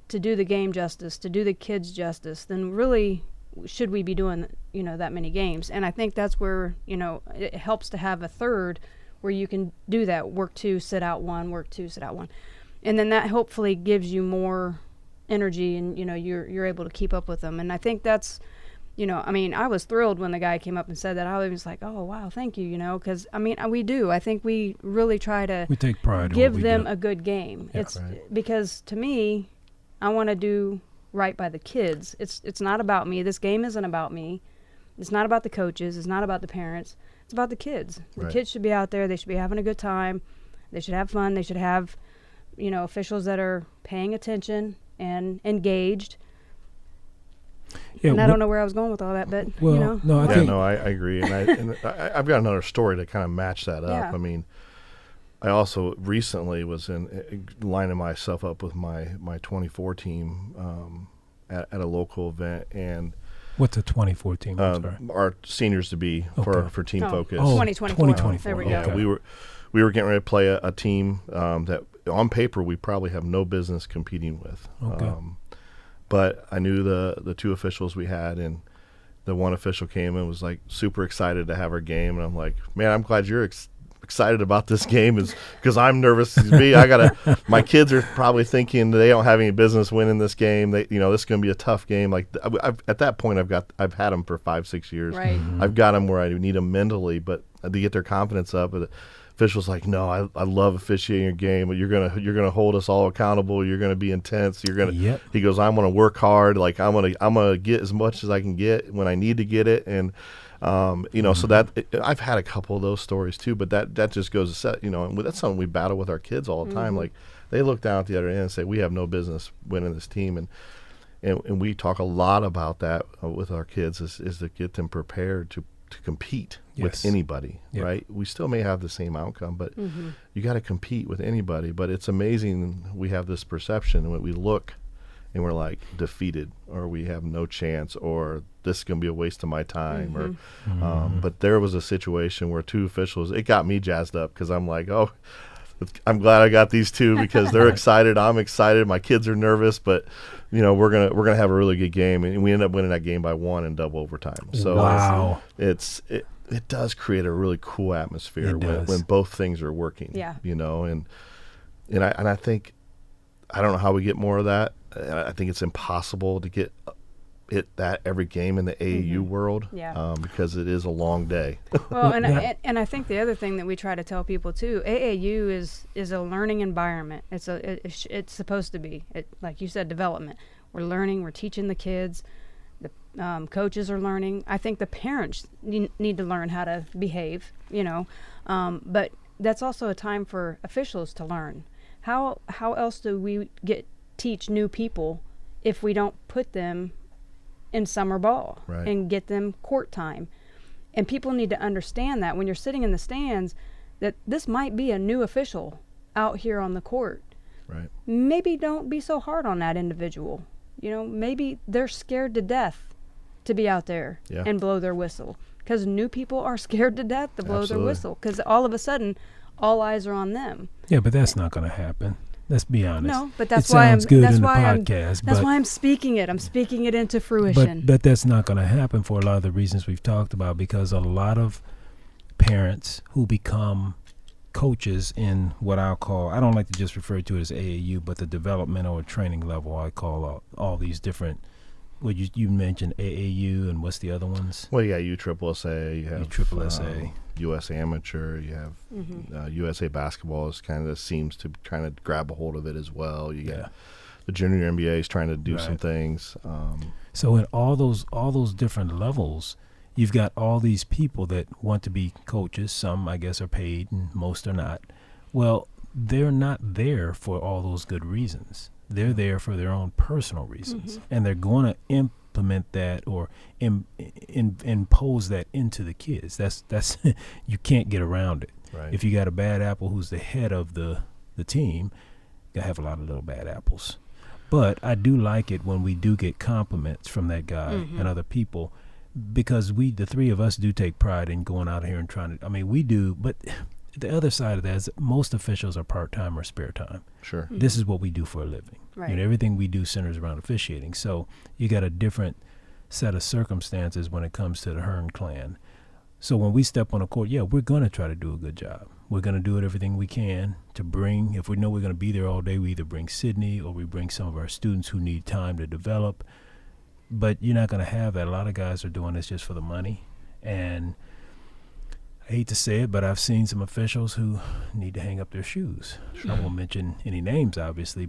to do the game justice, to do the kids justice, then really should we be doing, that many games? And I think that's where, it helps to have a third where you can do that, work 2, sit out 1, work 2, sit out 1. And then that hopefully gives you more energy and, you're able to keep up with them. And I think that's, I was thrilled when the guy came up and said that. I was like, oh, wow, thank you, because, we do. I think we really try to we take pride in give what we them do. a good game. Yeah, it's because, to me, I want to do right by the kids. It's not about me. This game isn't about me. It's not about the coaches. It's not about the parents. It's about the kids. The kids should be out there. They should be having a good time. They should have fun. They should have, officials that are paying attention and engaged. Yeah, and I don't know where I was going with all that, but I agree, and I've got another story to kind of match that up. Yeah. I mean, I also recently was lining myself up with my 24 team at a local event, and what's a 24 team? Our seniors to be for Team Focus. 2024. There we go. Yeah, we were getting ready to play a team that on paper we probably have no business competing with. Okay. But I knew the 2 officials we had, and the one official came and was like super excited to have our game, and I'm like, man, I'm glad you're excited about this game, is because I'm nervous as me. My kids are probably thinking they don't have any business winning this game. This is going to be a tough game. Like at that point, I've had them for 5-6 years. Right. Mm-hmm. I've got them where I need them mentally, but to get their confidence up. Official's like, no, I love officiating your game, but you're gonna hold us all accountable. You're gonna be intense. He goes, I'm gonna work hard. Like I'm gonna get as much as I can get when I need to get it. And so that I've had a couple of those stories too. But that just goes to set, and that's something we battle with our kids all the time. Mm-hmm. Like they look down at the other end and say, we have no business winning this team. And we talk a lot about that with our kids is to get them prepared to compete with anybody, right? We still may have the same outcome, but you got to compete with anybody. But it's amazing we have this perception when we look and we're like defeated, or we have no chance, or this is going to be a waste of my time. But there was a situation where 2 officials, it got me jazzed up because I'm like, oh, I'm glad I got these 2 because they're excited. I'm excited. My kids are nervous, but we're gonna have a really good game, and we end up winning that game by 1 in double overtime. So wow, it does create a really cool atmosphere when both things are working. Yeah. You know, and I think, I don't know how we get more of that. I think it's impossible to get that every game in the AAU world, because it is a long day. Well, and I think the other thing that we try to tell people too, AAU is a learning environment. It's supposed to be, like you said, development. We're learning, we're teaching the kids, the coaches are learning. I think the parents need to learn how to behave, you know, but that's also a time for officials to learn. How else do we teach new people if we don't put them in summer ball and get them court time? And people need to understand that when you're sitting in the stands, that this might be a new official out here on the court. Right. Maybe don't be so hard on that individual. You know, maybe they're scared to death to be out there and blow their whistle, because new people are scared to death to blow their whistle, because all of a sudden all eyes are on them. Yeah, but that's not going to happen. Let's be honest. No, but that's why I'm speaking it. I'm speaking it into fruition. But that's not going to happen for a lot of the reasons we've talked about, because a lot of parents who become coaches in what I'll call, I don't like to just refer to it as AAU, but the developmental or training level, I call all these different, what you mentioned, AAU, and what's the other ones? Well, you got USSSA, you have USSSA. US Amateur, you have USA Basketball is kind of seems to trying to grab a hold of it as well. You got the Junior NBA is trying to do some things. So in all those different levels, you've got all these people that want to be coaches. Some, I guess, are paid, and most are not. Well, they're not there for all those good reasons. They're there for their own personal reasons, and they're going to implement that or impose that into the kids. That's you can't get around it. Right. If you got a bad apple who's the head of the team, you have a lot of little bad apples. But I do like it when we do get compliments from that guy and other people, because the three of us do take pride in going out here and trying to, I mean, we do, but the other side of that is most officials are part-time or spare time. Sure. This is what we do for a living. Right. You know, everything we do centers around officiating. So you got a different set of circumstances when it comes to the Hearn clan. So when we step on a court, we're going to try to do a good job. We're going to do everything we can to bring, if we know we're going to be there all day, we either bring Sydney or we bring some of our students who need time to develop. But you're not going to have that. A lot of guys are doing this just for the money. And I hate to say it, but I've seen some officials who need to hang up their shoes. Sure. I won't mention any names, obviously,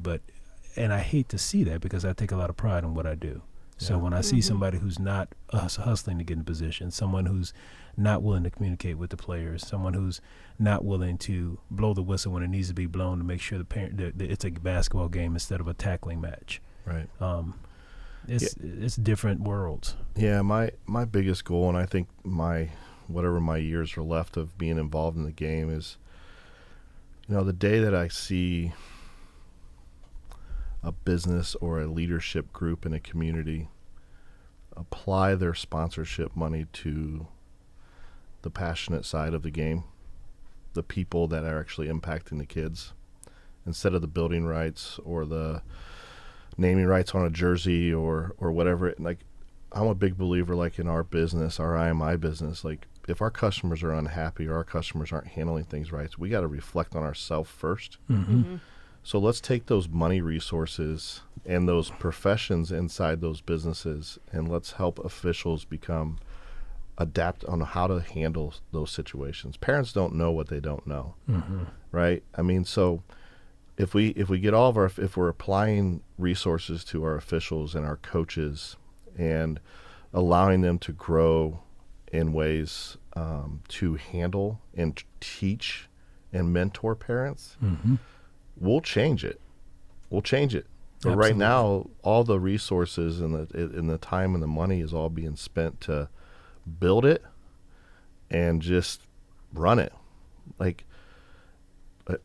and I hate to see that, because I take a lot of pride in what I do. Yeah. So when I see somebody who's not hustling to get in position, someone who's not willing to communicate with the players, someone who's not willing to blow the whistle when it needs to be blown to make sure it's a basketball game instead of a tackling match. Right. It's different worlds. Yeah, my biggest goal, and I think whatever my years are left of being involved in the game, is, the day that I see a business or a leadership group in a community apply their sponsorship money to the passionate side of the game, the people that are actually impacting the kids, instead of the building rights or the naming rights on a jersey or whatever. Like, I'm a big believer, like in our business, our IMI business, like if our customers are unhappy or our customers aren't handling things right, we got to reflect on ourselves first. So let's take those money resources and those professions inside those businesses, and let's help officials adapt on how to handle those situations. Parents don't know what they don't know, right? I mean, so if we get if we're applying resources to our officials and our coaches and allowing them to grow in ways to handle and teach and mentor parents, we'll change it. But Absolutely. Right now, all the resources and the time and the money is all being spent to build it and just run it. Like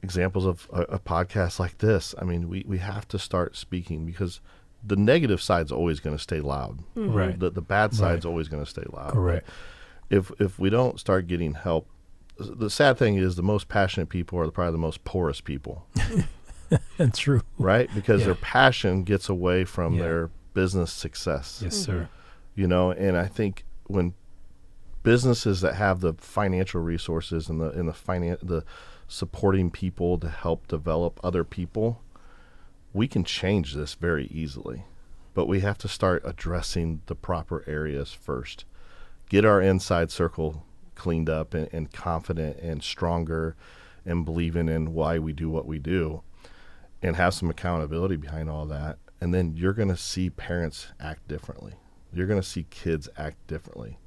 examples of a podcast like this. I mean, we have to start speaking, because the negative side's always going to stay loud. Right. The bad side's always going to stay loud. Correct. But if we don't start getting help, the sad thing is the most passionate people are probably the most poorest people. That's true. Right? Because their passion gets away from their business success. Yes, sir. And I think when businesses that have the financial resources and the supporting people to help develop other people, we can change this very easily. But we have to start addressing the proper areas first. Get our inside circle cleaned up and confident and stronger and believing in why we do what we do, and have some accountability behind all that. And then you're going to see parents act differently. You're going to see kids act differently.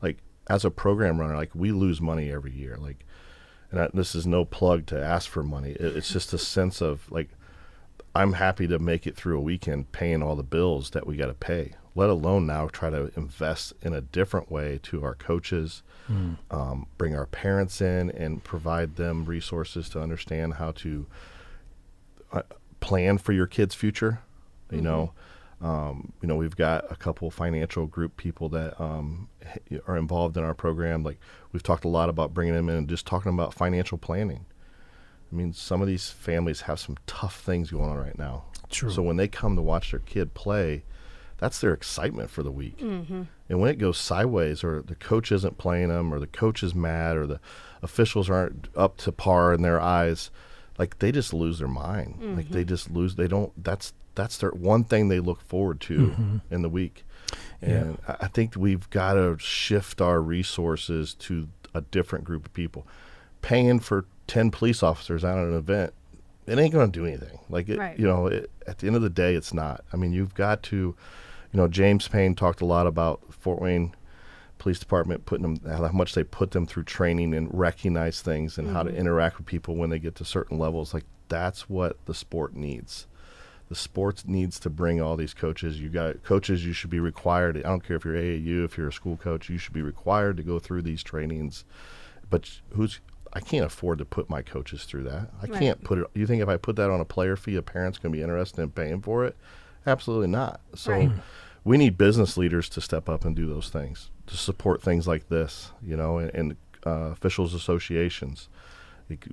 Like, as a program runner, like, we lose money every year. Like, and this is no plug to ask for money. It's just a sense of, like, I'm happy to make it through a weekend paying all the bills that we got to pay, let alone now try to invest in a different way to our coaches, bring our parents in and provide them resources to understand how to plan for your kid's future. You know, we've got a couple financial group people that are involved in our program. Like, we've talked a lot about bringing them in and just talking about financial planning. I mean, some of these families have some tough things going on right now. True. So when they come to watch their kid play, that's their excitement for the week. And when it goes sideways, or the coach isn't playing them, or the coach is mad, or the officials aren't up to par in their eyes, like, they just lose their mind. Like, they just lose. They don't. That's their one thing they look forward to in the week. And I think we've got to shift our resources to a different group of people. Paying for 10 police officers out at an event, it ain't going to do anything. Like, Right. At the end of the day, it's not. I mean, you've got to, James Payne talked a lot about Fort Wayne Police Department how much they put them through training and recognize things and how to interact with people when they get to certain levels. Like, that's what the sport needs. The sports needs to bring all these coaches. You got coaches, you should be required. I don't care if you're AAU, if you're a school coach, you should be required to go through these trainings. But I can't afford to put my coaches through that. I can't put it. You think if I put that on a player fee, a parent's going to be interested in paying for it? Absolutely not. So we need business leaders to step up and do those things, to support things like this, and officials associations.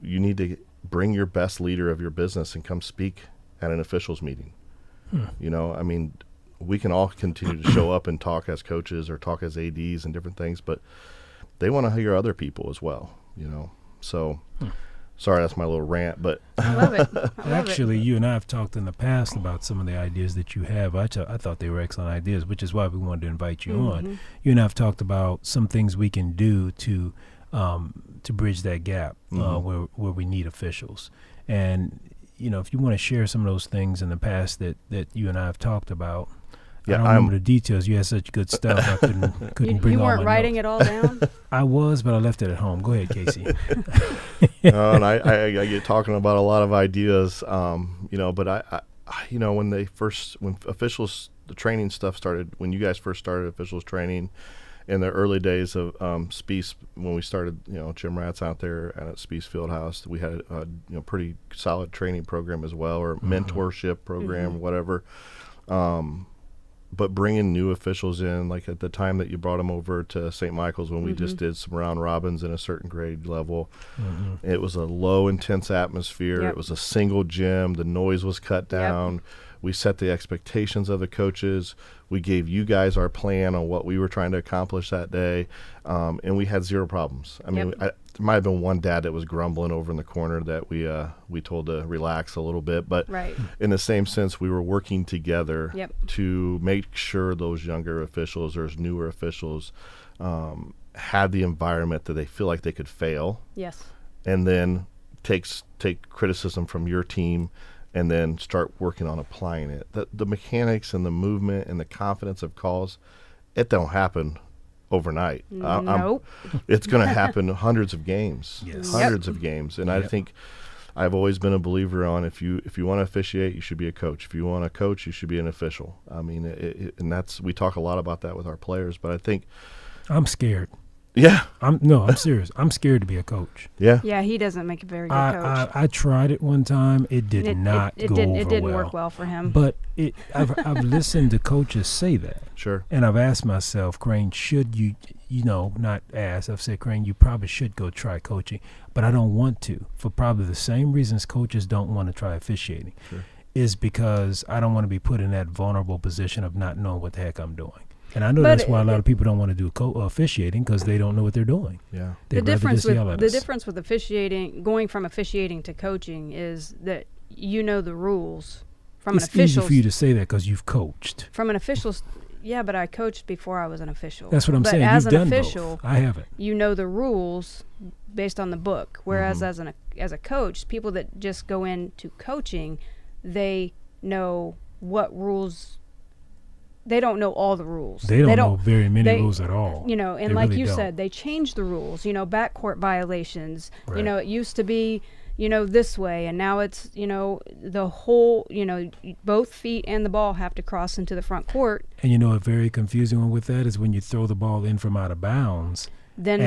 You need to bring your best leader of your business and come speak at an officials meeting. I mean, we can all continue to show up and talk as coaches or talk as ADs and different things, but they want to hear other people as well, So, sorry, that's my little rant, but I love it. Actually, you and I have talked in the past about some of the ideas that you have. I thought they were excellent ideas, which is why we wanted to invite you on. You and I have talked about some things we can do to bridge that gap where we need officials. And, if you want to share some of those things in the past that you and I have talked about. I don't remember the details. You had such good stuff. I couldn't bring all my You weren't writing notes. it all down? I was, but I left it at home. Go ahead, Casey. And I get talking about a lot of ideas, but I when officials, the training stuff started, when you guys first started officials training in the early days of Spies, when we started, Jim Rat's out there at Spies Fieldhouse, we had a pretty solid training program as well, or mentorship program, whatever. But bringing new officials in, like at the time that you brought them over to St. Michael's when we just did some round robins in a certain grade level, it was a low intense atmosphere. It was a single gym. The noise was cut down. We set the expectations of the coaches. We gave you guys our plan on what we were trying to accomplish that day, and we had zero problems. I mean, there might have been one dad that was grumbling over in the corner that we told to relax a little bit, but in the same sense, we were working together to make sure those younger officials or newer officials had the environment that they feel like they could fail. Yes. And then take criticism from your team and then start working on applying it. The mechanics and the movement and the confidence of calls, it don't happen overnight. Nope. It's going to happen hundreds of games, hundreds of games. And I think I've always been a believer on if you want to officiate, you should be a coach. If you want to coach, you should be an official. I mean, and we talk a lot about that with our players, but I think I'm scared. Yeah. I'm serious. I'm scared to be a coach. Yeah. Yeah, he doesn't make a very good coach. I tried it one time. It did not go over well. It didn't work well for him. But I've listened to coaches say that. Sure. And I've asked myself, Crane, should you not ask. I've said, Crane, you probably should go try coaching. But I don't want to, for probably the same reasons coaches don't want to try officiating. Sure. Is because I don't want to be put in that vulnerable position of not knowing what the heck I'm doing. And I know But that's why a lot of people don't want to do officiating, because they don't know what they're doing. Yeah. They'd the rather difference just yell at with us. the difference with officiating, going from officiating to coaching, is that you know the rules from It's an official. easy for you to say that because you've coached. From an official, yeah, but I coached before I was an official. That's what I'm but saying. As You've an done official, both. I haven't. you know the rules based on the book. Whereas Mm-hmm. as a coach, people that just go into coaching, they know what rules. They don't know all the rules. They don't know very many they- rules at all. You know, and They like really you don't. said, they changed the rules. You know, backcourt violations. Right. You know, it used to be, you know, this way, and now it's, you know, the whole, you know, both feet and the ball have to cross into the front court. And you know, a very confusing one with that is when you throw the ball in from out of bounds. Then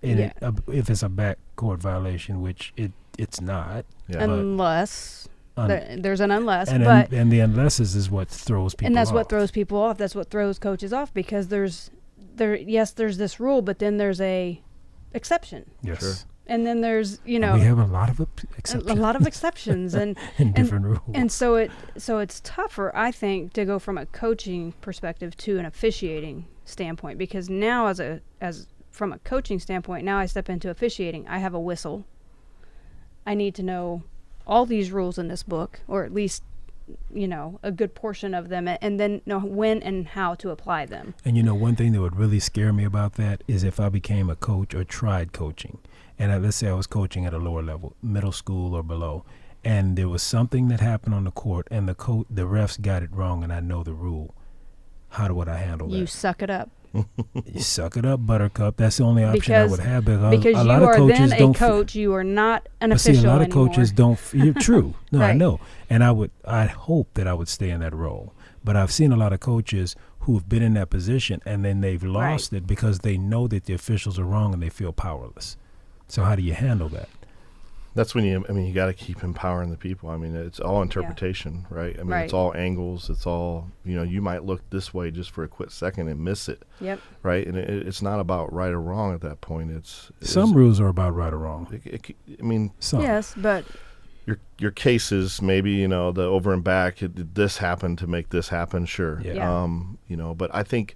yeah. If it's a backcourt violation, which it's not. Yeah. Unless there's an unless, and but and the unlesses is what throws people and that's off. what throws people off. That's what throws coaches off, because there's this rule, but then there's a exception, Yes. Sure. and then there's, you And know, we have a lot of a exceptions. lot of exceptions, and different rules. and so it's tougher, I think, to go from a coaching perspective to an officiating standpoint, because now as from a coaching standpoint, now I step into officiating. I have a whistle. I need to know all these rules in this book, or at least, you know, a good portion of them, and then know when and how to apply them. And you know, one thing that would really scare me about that is if I became a coach or tried coaching, and let's say I was coaching at a lower level, middle school or below, and there was something that happened on the court, and the refs got it wrong, and I know the rule. How would I handle that? You suck it up. You suck it up, Buttercup. That's the only option I would have, Because a you lot of are coaches then don't a coach. You are not an but official see, a lot of anymore. coaches don't. You're true. No, I Right. know, and I hope that I would stay in that role. But I've seen a lot of coaches who've been in that position, and then they've lost it because they know that the officials are wrong and they feel powerless. So how do you handle that? That's when you got to keep empowering the people. I mean, it's all interpretation, right? I mean, Right. it's all angles. It's all, you know, you might look this way just for a quick second and miss it, Yep. right? And it's not about right or wrong at that point. Some rules are about right or wrong. I mean, Some. Yes, but your cases, maybe, you know, the over and back, did this happen to make this happen? Sure. Yeah. You know, but I think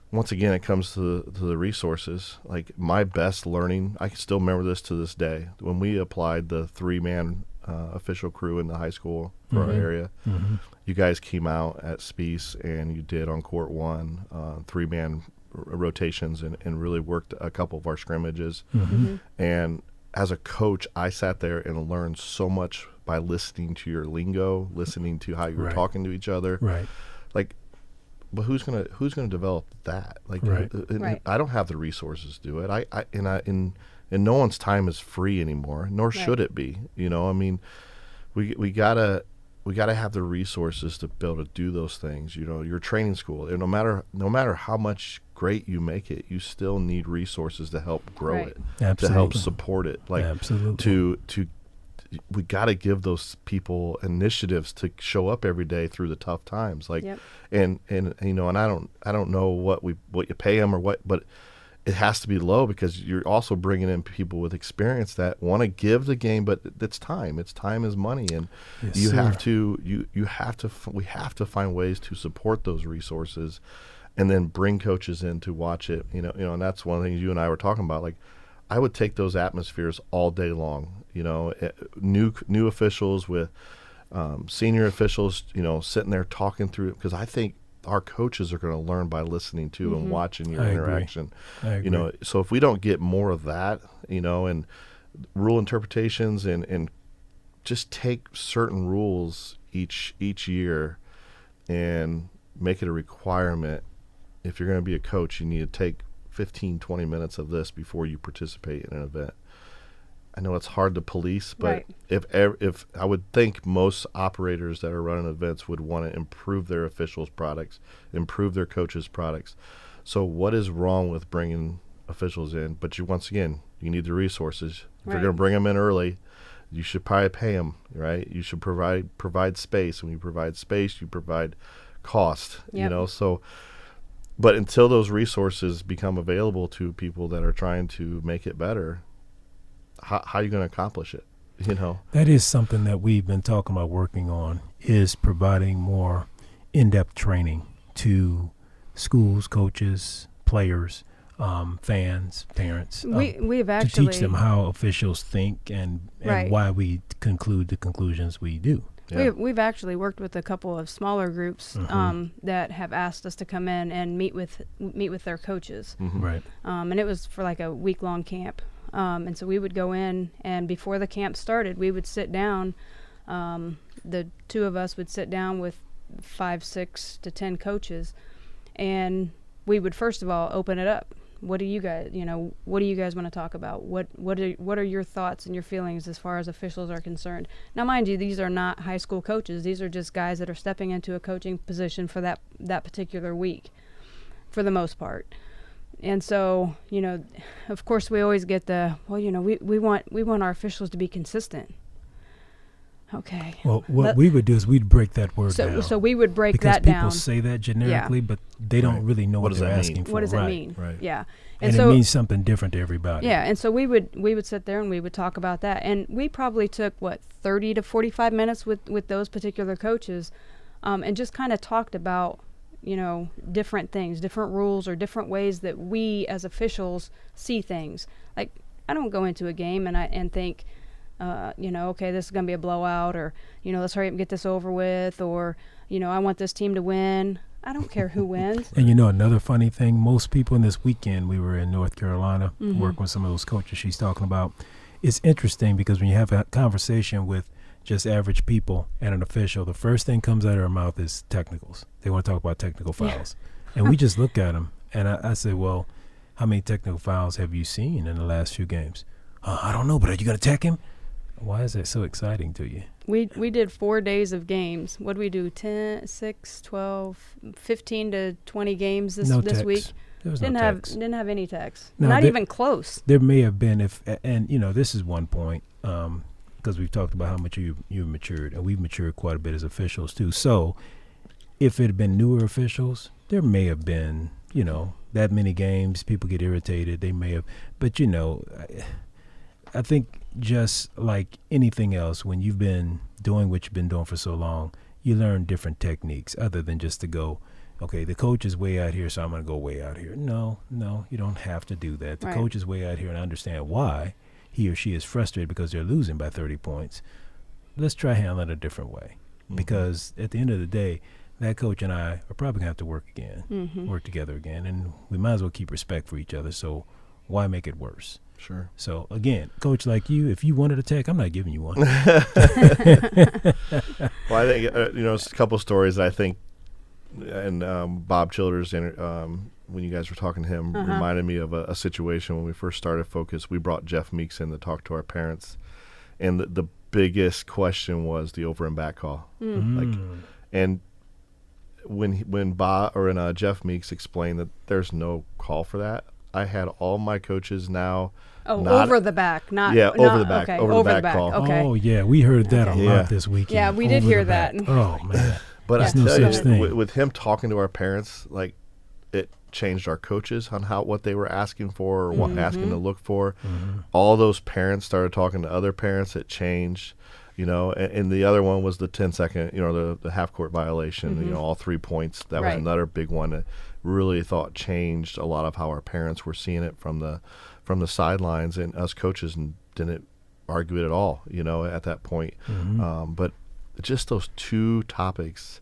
once again, it comes to the resources. Like, my best learning, I can still remember this to this day, when we applied the 3-man official crew in the high school for our area. Mm-hmm. You guys came out at Spiece and you did on court 1 3-man rotations and really worked a couple of our scrimmages. Mm-hmm. And as a coach, I sat there and learned so much by listening to your lingo, listening to how you were Right. talking to each other. Right. Like, but who's gonna develop that? Like, Right. Right. I don't have the resources to do it. And no one's time is free anymore, nor should it be. You know, I mean, we gotta have the resources to be able to do those things. You know, your training school, and no matter how much great you make it, you still need resources to help grow Right. it, Absolutely. to help support it. Like, Absolutely. we got to give those people initiatives to show up every day through the tough times. Like, Yep. and you know, and I don't know what you pay them or what, but it has to be low, because you're also bringing in people with experience that want to give the game, but it's time. It's time is money, and Yes, you sir. have to we have to find ways to support those resources, and then bring coaches in to watch it. You know, and that's one of the things you and I were talking about. Like, I would take those atmospheres all day long. You know, new officials with senior officials, you know, sitting there talking through it, because I think our coaches are going to learn by listening to and watching your I agree. interaction. I agree. You know, so if we don't get more of that, you know, and rule interpretations and just take certain rules each year and make it a requirement. If you're going to be a coach, you need to take 15-20 minutes of this before you participate in an event. I know it's hard to police, but Right. if I would think most operators that are running events would want to improve their officials' products, improve their coaches' products. So what is wrong with bringing officials in? But once again, you need the resources. If you're Right. going to bring them in early, you should probably pay them, right? You should provide space. When you provide space, you provide cost. You Yep. know, so. But until those resources become available to people that are trying to make it better, how are you going to accomplish it? You know, That is something that we've been talking about working on, is providing more in-depth training to schools, coaches, players, fans, parents. We've to actually teach them how officials think and Right. why we conclude the conclusions we do. Yeah. we've actually worked with a couple of smaller groups that have asked us to come in and meet with their coaches. Right. And it was for like a week-long camp. And so we would go in, and before the camp started, we would sit down. The two of us would sit down with 5, 6 to 10 coaches, and we would first of all open it up. What do you guys want to talk about? What are your thoughts and your feelings as far as officials are concerned? Now, mind you, these are not high school coaches. These are just guys that are stepping into a coaching position for that particular week, for the most part. And so, of course, we always get we want our officials to be consistent. Okay. Well, what we would do is we'd break that word down. So we would break because that down. people say that generically, but they don't really know what does they're that asking mean? for. What does it Right. mean? Right. Yeah. And so it means something different to everybody. Yeah, and so we would sit there and we would talk about that, and we probably took 30 to 45 minutes with those particular coaches, and just kind of talked about different things, different rules, or different ways that we as officials see things. Like, I don't go into a game and think, okay, this is gonna be a blowout, or let's hurry up and get this over with, or I want this team to win. I don't care who wins. And another funny thing, most people in this weekend, we were in North Carolina working with some of those coaches she's talking about. It's interesting because when you have a conversation with just average people and an official, the first thing comes out of their mouth is technicals. They want to talk about technical fouls. And we just look at them, and I say, well, how many technical fouls have you seen in the last few games? I don't know, but are you going to tech him? Why is that so exciting to you? We did 4 days of games. What did we do? 10, 6, 12, 15 to 20 games this techs. week. There was Didn't no have techs. didn't have any techs. No, Not there- even close. There may have been, this is one point, because we've talked about how much you've matured, and we've matured quite a bit as officials too. So if it had been newer officials, there may have been, that many games, people get irritated, they may have, but I think just like anything else, when you've been doing what you've been doing for so long, you learn different techniques other than just to go, okay, the coach is way out here, so I'm going to go way out here. No, you don't have to do that. The Right. coach is way out here, and I understand why he or she is frustrated because they're losing by 30 points. Let's try handling it a different way, because at the end of the day, that coach and I are probably going to have to work together again, and we might as well keep respect for each other, so why make it worse? Sure. So, again, coach like you, if you wanted a tech, I'm not giving you one. Well, I think, it's a couple stories that I think, and Bob Childers, when you guys were talking to him, reminded me of a situation when we first started Focus. We brought Jeff Meeks in to talk to our parents, and the biggest question was the over and back call. And when Jeff Meeks explained that there's no call for that, I had all my coaches now. Over the back, not over the back, okay, over the back call. Okay. Oh, yeah, we heard that a Yeah. lot this weekend. Yeah, we did Over hear the back. that. Oh, man. But There's I no tell such you, thing. with him talking to our parents, like, it changed our coaches on what they were asking for or what asking to look for. All those parents started talking to other parents. It changed, and the other one was the 10-second, the half court violation, all 3 points. That was Right. another big one that really thought changed a lot of how our parents were seeing it from the sidelines, and us coaches didn't argue it at all, at that point. But just those two topics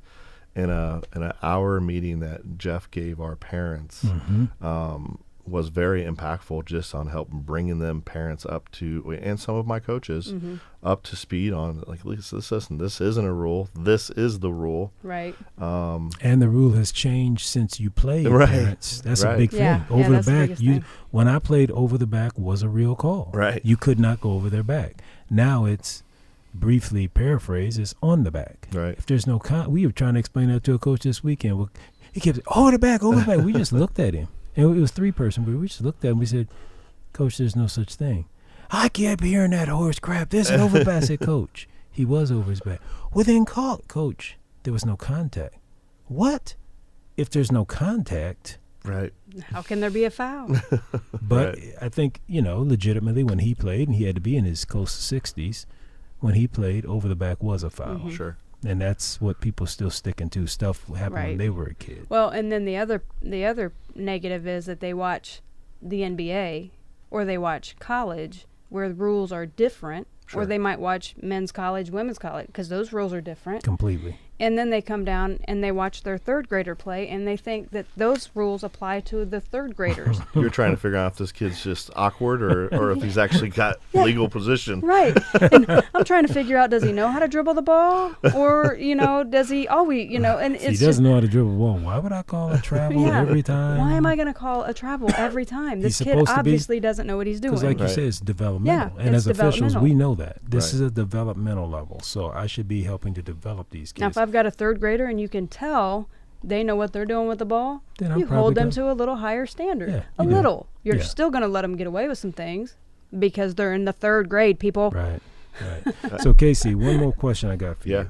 in an hour meeting that Jeff gave our parents was very impactful, just on helping bringing them parents up to, and some of my coaches up to speed on, like, listen, this isn't a rule. This is the rule. Right. And the rule has changed since you played, Right. parents. That's a Right. big thing. Yeah, Over that's the the back, biggest thing. when I played over the back was a real call. Right. You could not go over their back. Now it's, briefly paraphrase, it's on the back. Right. If there's no we were trying to explain that to a coach this weekend. Well, he kept over the back. We just looked at him. And it was 3-person, but we just looked at him. We said, Coach, there's no such thing. I kept hearing that horse crap. This is over the back. I said, Coach, he was over his back. Well, then call it. Coach, there was no contact. What? If there's no contact. Right. How can there be a foul? But Right. I think, legitimately when he played, and he had to be in his close 60s, when he played, over the back was a foul. Sure. And that's what people still sticking to. Stuff happened when they were a kid. Well, and then the other negative is that they watch the NBA or they watch college where the rules are different. Sure. Or they might watch men's college, women's college, because those rules are different. Completely. And then they come down and they watch their third grader play, and they think that those rules apply to the third graders. You're trying to figure out if this kid's just awkward or if he's actually got legal position. Right. And I'm trying to figure out, does he know how to dribble the ball? Or, does he always, and he doesn't know how to dribble the ball. Why would I call a travel every time? Why am I going to call a travel every time? This kid obviously doesn't know what he's doing. Because like you said, it's developmental. And as officials, we know that. This is a developmental level. So I should be helping to develop these kids. Now, if I've got a third grader and you can tell they know what they're doing with the ball, then you hold them to a little higher standard. Yeah, a little. You're still going to let them get away with some things because they're in the third grade, people. Right. So, Casey, one more question I got for you.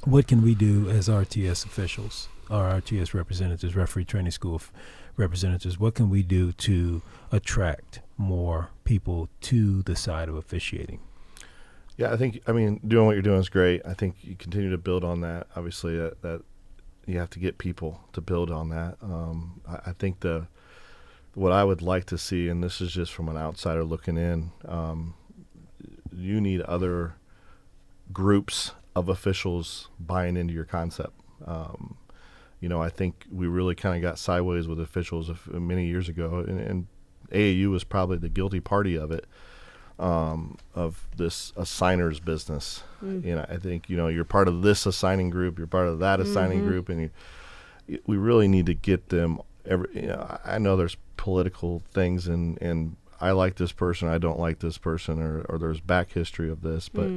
What can we do as RTS officials, or RTS representatives, referee training school representatives, what can we do to attract more people to the side of officiating? Yeah, doing what you're doing is great. I think you continue to build on that. Obviously, that you have to get people to build on that. I think what I would like to see, and this is just from an outsider looking in, you need other groups of officials buying into your concept. I think we really kind of got sideways with officials many years ago, and AAU was probably the guilty party of it. Of this assigner's business. I think, you're part of this assigning group, you're part of that assigning group, and we really need to get them I know there's political things and I like this person, I don't like this person, or there's back history of this, but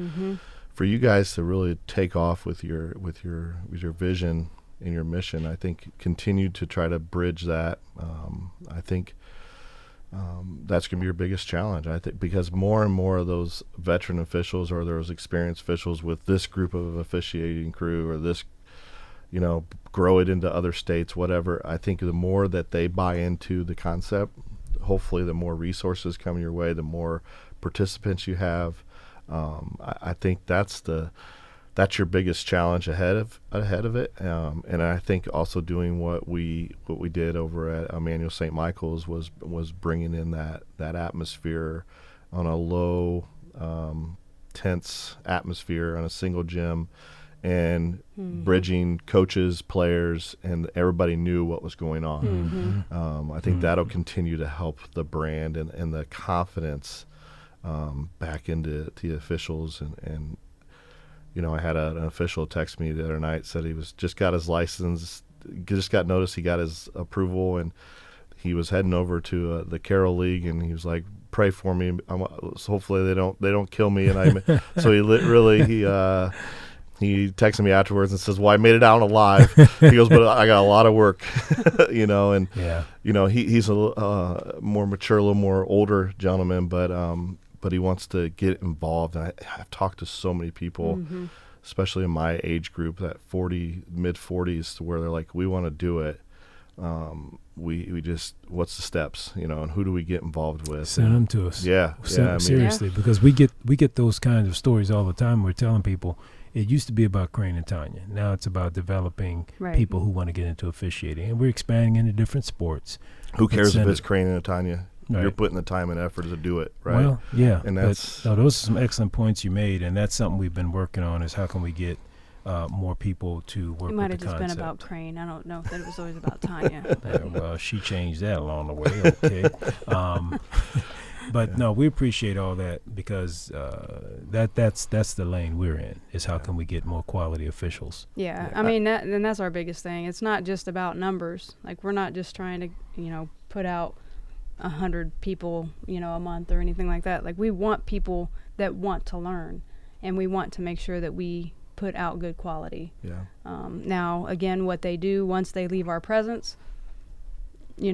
for you guys to really take off with your vision and your mission, I think continue to try to bridge that. I think that's going to be your biggest challenge, I think, because more and more of those veteran officials or those experienced officials with this group of officiating crew or this, grow it into other states, whatever. I think the more that they buy into the concept, hopefully the more resources come your way, the more participants you have. I think that's your biggest challenge ahead of it, and I think also doing what we did over at Emmanuel St. Michael's was bringing in that atmosphere on a low, tense atmosphere on a single gym, and bridging coaches, players, and everybody knew what was going on. I think that'll continue to help the brand and the confidence back into the officials and. I had an official text me the other night, said he just got his license, just got notice he got his approval, and he was heading over to the Carroll League, and he was like, "Pray for me. So hopefully they don't kill me." And so he texted me afterwards and says, "Well, I made it out alive." He goes, "But I got a lot of work," and he's a more mature, a little more older gentleman, but he wants to get involved. And I've talked to so many people, especially in my age group, that mid-40s, to where they're like, we want to do it. We just, what's the steps, and who do we get involved with? Send them to us. Send them, seriously, because we get those kinds of stories all the time. We're telling people it used to be about Crane and Tanya. Now it's about developing people who want to get into officiating, and we're expanding into different sports. Who cares if it's Crane and Tanya? Right. You're putting the time and effort to do it, right? Well, yeah. And those are some excellent points you made, and that's something we've been working on, is how can we get more people to work with the concept. It might have just been about Crane. I don't know that it was always about Tanya. Well, she changed that along the way, okay. But no, we appreciate all that, because that's the lane we're in, is how can we get more quality officials. Yeah. I mean, that's our biggest thing. It's not just about numbers. Like, we're not just trying to, put out 100 people, a month or anything like that. Like, we want people that want to learn, and we want to make sure that we put out good quality. Yeah. Now, again, what they do once they leave our presence, we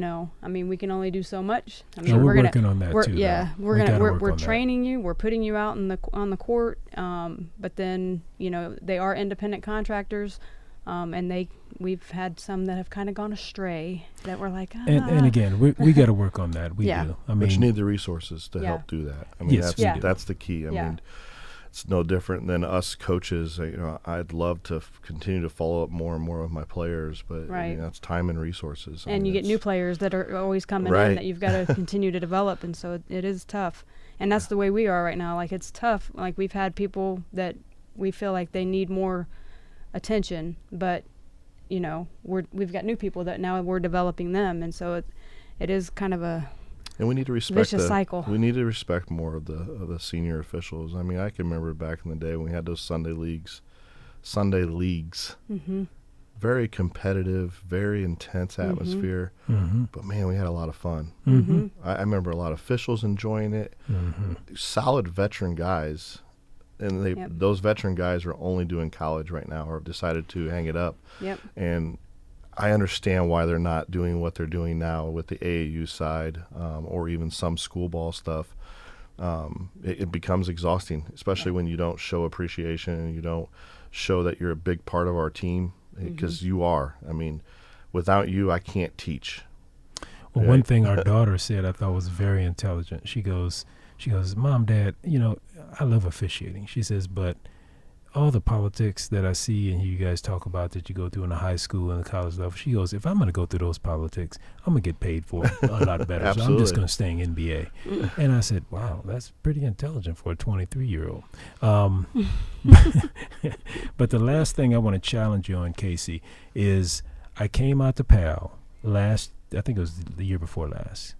can only do so much. We're working on that too. Yeah, we're training you. We're putting you out on the court. But then, they are independent contractors. And we've had some that have kind of gone astray, that we're like, And again, we got to work on that. We do. But you need the resources to help do that. That's the key. I mean, it's no different than us coaches. I'd love to continue to follow up more and more with my players, but Right. that's time and resources. And you get new players that are always coming Right. in that you've got to continue to develop, and so it is tough. And that's the way we are right now. Like, it's tough. Like, we've had people that we feel like they need more attention, but we've got new people that now we're developing them, and so it is kind of a and we need to respect vicious cycle. We need to respect more of the senior officials. I mean, I can remember back in the day when we had those Sunday leagues. Mm-hmm. Very competitive, very intense atmosphere. Mm-hmm. But man, we had a lot of fun. Mm-hmm. I remember a lot of officials enjoying it. Mm-hmm. Solid veteran guys, and those veteran guys are only doing college right now, or have decided to hang it up. Yep. And I understand why they're not doing what they're doing now with the AAU side, or even some school ball stuff. It becomes exhausting, especially when you don't show appreciation and you don't show that you're a big part of our team, because you are. I mean, without you, I can't teach. Well, one thing our daughter said I thought was very intelligent. She goes, Mom, Dad, I love officiating. She says, but all the politics that I see and you guys talk about that you go through in the high school and the college level, she goes, if I'm going to go through those politics, I'm going to get paid for it a lot better. So I'm just going to stay in NBA. And I said, wow, that's pretty intelligent for a 23-year-old. But the last thing I want to challenge you on, Casey, is I came out to PAL I think it was the year before last.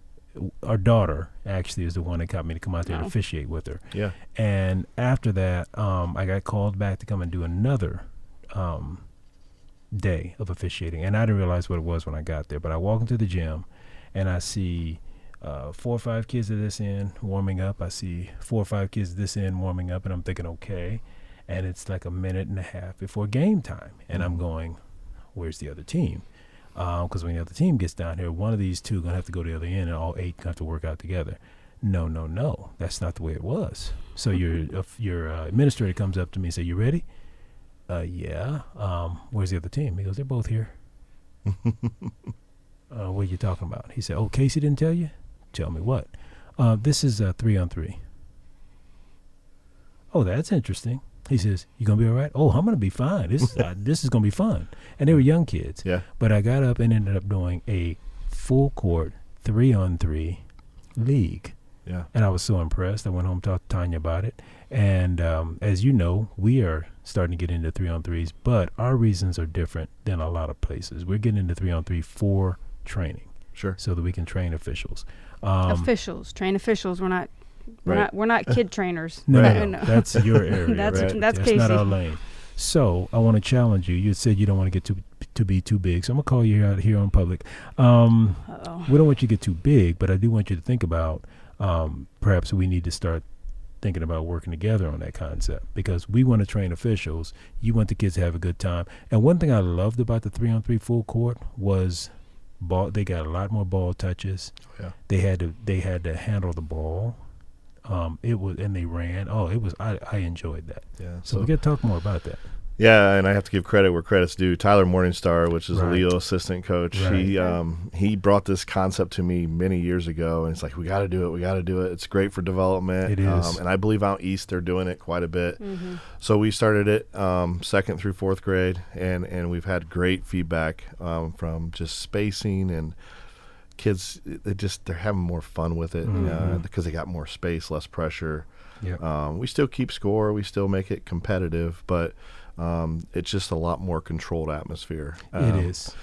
Our daughter actually is the one that got me to come out there and officiate with her. Yeah. And after that, I got called back to come and do another day of officiating. And I didn't realize what it was when I got there. But I walk into the gym, and I see 4 or 5 kids at this end warming up. I see 4 or 5 kids at this end warming up, and I'm thinking, okay. And it's like a minute and a half before game time. And I'm going, where's the other team? Because when the other team gets down here, one of these two going to have to go to the other end, and all 8 going to have to work out together. No. That's not the way it was. So your administrator comes up to me and says, you ready? Yeah. Where's the other team? He goes, they're both here. What are you talking about? He said, oh, Casey didn't tell you? Tell me what? This is 3-on-3. Oh, that's interesting. He says, you going to be all right? Oh, I'm going to be fine. This is going to be fun. And they were young kids. Yeah. But I got up and ended up doing a full court 3-on-3 league. Yeah. And I was so impressed. I went home and talked to Tanya about it. And as you know, we are starting to get into 3-on-3s, but our reasons are different than a lot of places. We're getting into 3-on-3 for training. Sure. So that we can train officials. Train officials. We're not kid trainers. No, Right. no, that's your area. That's Casey. Not our lane. So I want to challenge you. You said you don't want to get to be too big, so I'm gonna call you out here on public. We don't want you to get too big, but I do want you to think about perhaps we need to start thinking about working together on that concept, because we want to train officials. You want the kids to have a good time. And one thing I loved about the 3-on-3 full court was they got a lot more ball touches. Yeah. They had to handle the ball. And they ran. I enjoyed that. Yeah. So we got to talk more about that. Yeah, and I have to give credit where credit's due. Tyler Morningstar, which is a Right. Leo assistant coach, he brought this concept to me many years ago, and it's like, we got to do it. It's great for development. It is. And I believe out east they're doing it quite a bit. Mm-hmm. So we started it 2nd through 4th grade, and we've had great feedback from just spacing, and kids, they're having more fun with it because they got more space, less pressure. Yep. We still keep score. We still make it competitive, but it's just a lot more controlled atmosphere. It is.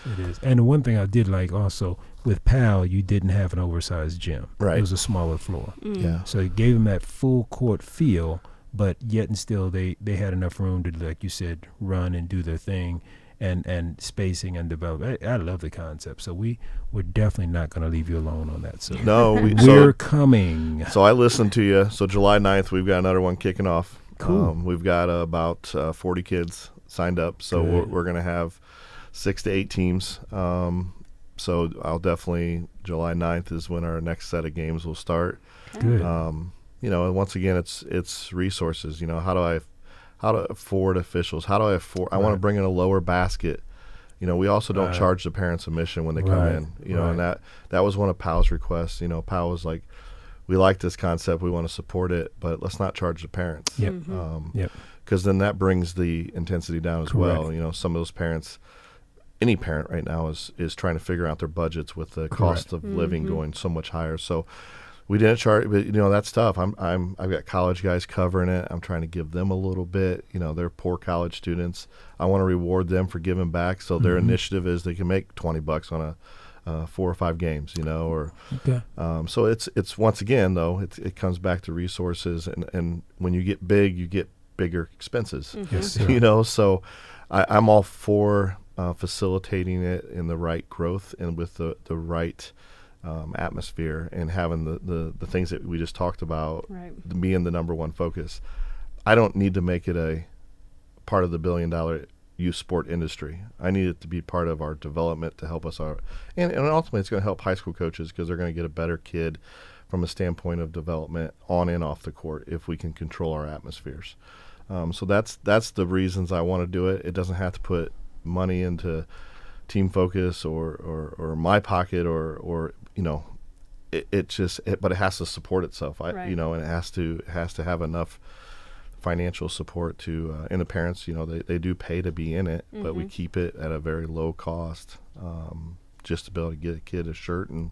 And the one thing I did like also with PAL, you didn't have an oversized gym. Right. It was a smaller floor. Yeah. So it gave them that full court feel, but yet and still they had enough room to, like you said, run and do their thing. And spacing and develop. I love the concept. So we're definitely not going to leave you alone on that. So No, we're coming. So I listened to you. So July 9th, we've got another one kicking off. Cool. We've got about 40 kids signed up. So we're going to have 6 to 8 teams. So I'll definitely, July 9th is when our next set of games will start. Good. And once again, it's resources. How to afford officials? How do I afford? I want to bring in a lower basket. We also don't charge the parents admission when they come in. And that was one of PAL's requests. PAL was like, we like this concept, we want to support it, but let's not charge the parents. Yep. Mm-hmm. Because then that brings the intensity down as Correct. well. You know, some of those parents, any parent right now is trying to figure out their budgets with the cost of living going so much higher. So we didn't charge, but you know, that's tough. I've got college guys covering it. I'm trying to give them a little bit. You know, they're poor college students. I want to reward them for giving back. So their initiative is they can make $20 on a 4 or 5 games, you know, or so it's once again though it comes back to resources, and when you get big, you get bigger expenses. Yes, sir. You know, so I'm all for facilitating it in the right growth and with the right atmosphere, and having the things that we just talked about being the number one focus. I don't need to make it a part of the $1 billion youth sport industry. I need it to be part of our development to help us and ultimately it's going to help high school coaches, because they're going to get a better kid from a standpoint of development on and off the court if we can control our atmospheres. So that's the reasons I want to do it. It doesn't have to put money into team focus or my pocket or you know, but it has to support itself. You know, and it has to have enough financial support to and the parents, you know, they do pay to be in it, but we keep it at a very low cost, just to be able to get a kid a shirt and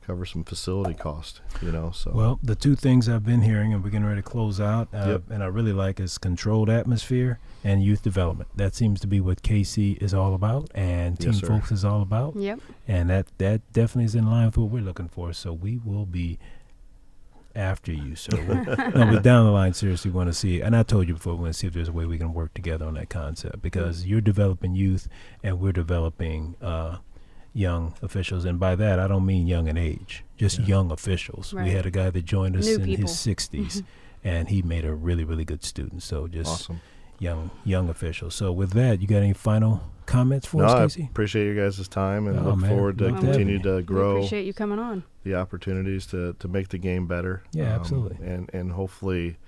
cover some facility cost, you know. So well, the two things I've been hearing, and we're getting ready to close out, and I really like, is controlled atmosphere and youth development. That seems to be what KC is all about, and Team Focus is all about. Yep. And that definitely is in line with what we're looking for. So we will be after you, sir. No, but down the line, seriously, want to see, and I told you before, we want to see if there's a way we can work together on that concept, because you're developing youth and we're developing young officials, and by that I don't mean young in age, just young officials. We had a guy that joined us in his 60s, and he made a really, really good student. So just awesome. young officials. So with that, you got any final comments for us, Casey? I appreciate you guys' time, and look forward to continue to grow. We appreciate you coming on. The opportunities to make the game better. Yeah, absolutely. And hopefully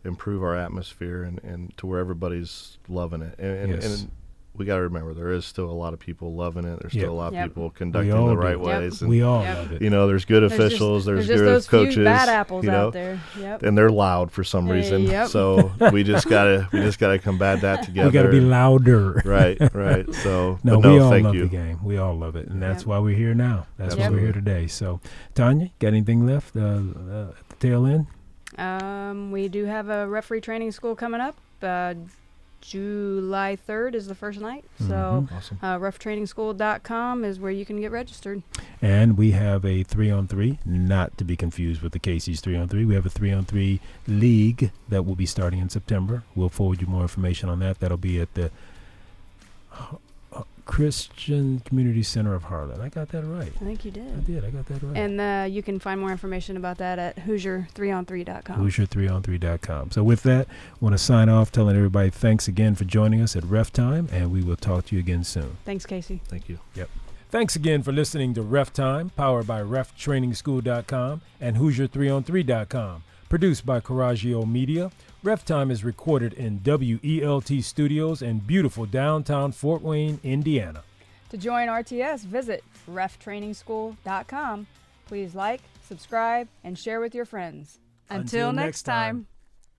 improve our atmosphere and to where everybody's loving it. And we got to remember, there is still a lot of people loving it. There's still a lot of people conducting the right ways. And, we all love it. You know, there's good officials, there's good those coaches. Few bad apples you know, out there. And they're loud for some reason. So we just gotta combat that together. We gotta be louder. Right. So we all thank love you. the game. We all love it, and that's why we're here now. That's why we're here today. So, Tanya, got anything left at the tail end? We do have a referee training school coming up. July 3rd is the first night. So awesome. reftrainingschool.com is where you can get registered. And we have a 3-on-3, not to be confused with the Casey's 3-on-3. We have a 3-on-3 league that will be starting in September. We'll forward you more information on that. That'll be at the Christian Community Center of Harlan. I got that right. I think you did. I got that right. And you can find more information about that at Hoosier3on3.com. Hoosier3on3.com. So with that, I want to sign off telling everybody thanks again for joining us at Ref Time, and we will talk to you again soon. Thanks, Casey. Thank you. Yep. Thanks again for listening to Ref Time, powered by reftrainingschool.com and Hoosier3on3.com. Produced by Coraggio Media, Ref Time is recorded in WELT Studios in beautiful downtown Fort Wayne, Indiana. To join RTS, visit reftrainingschool.com. Please like, subscribe, and share with your friends. Until next time.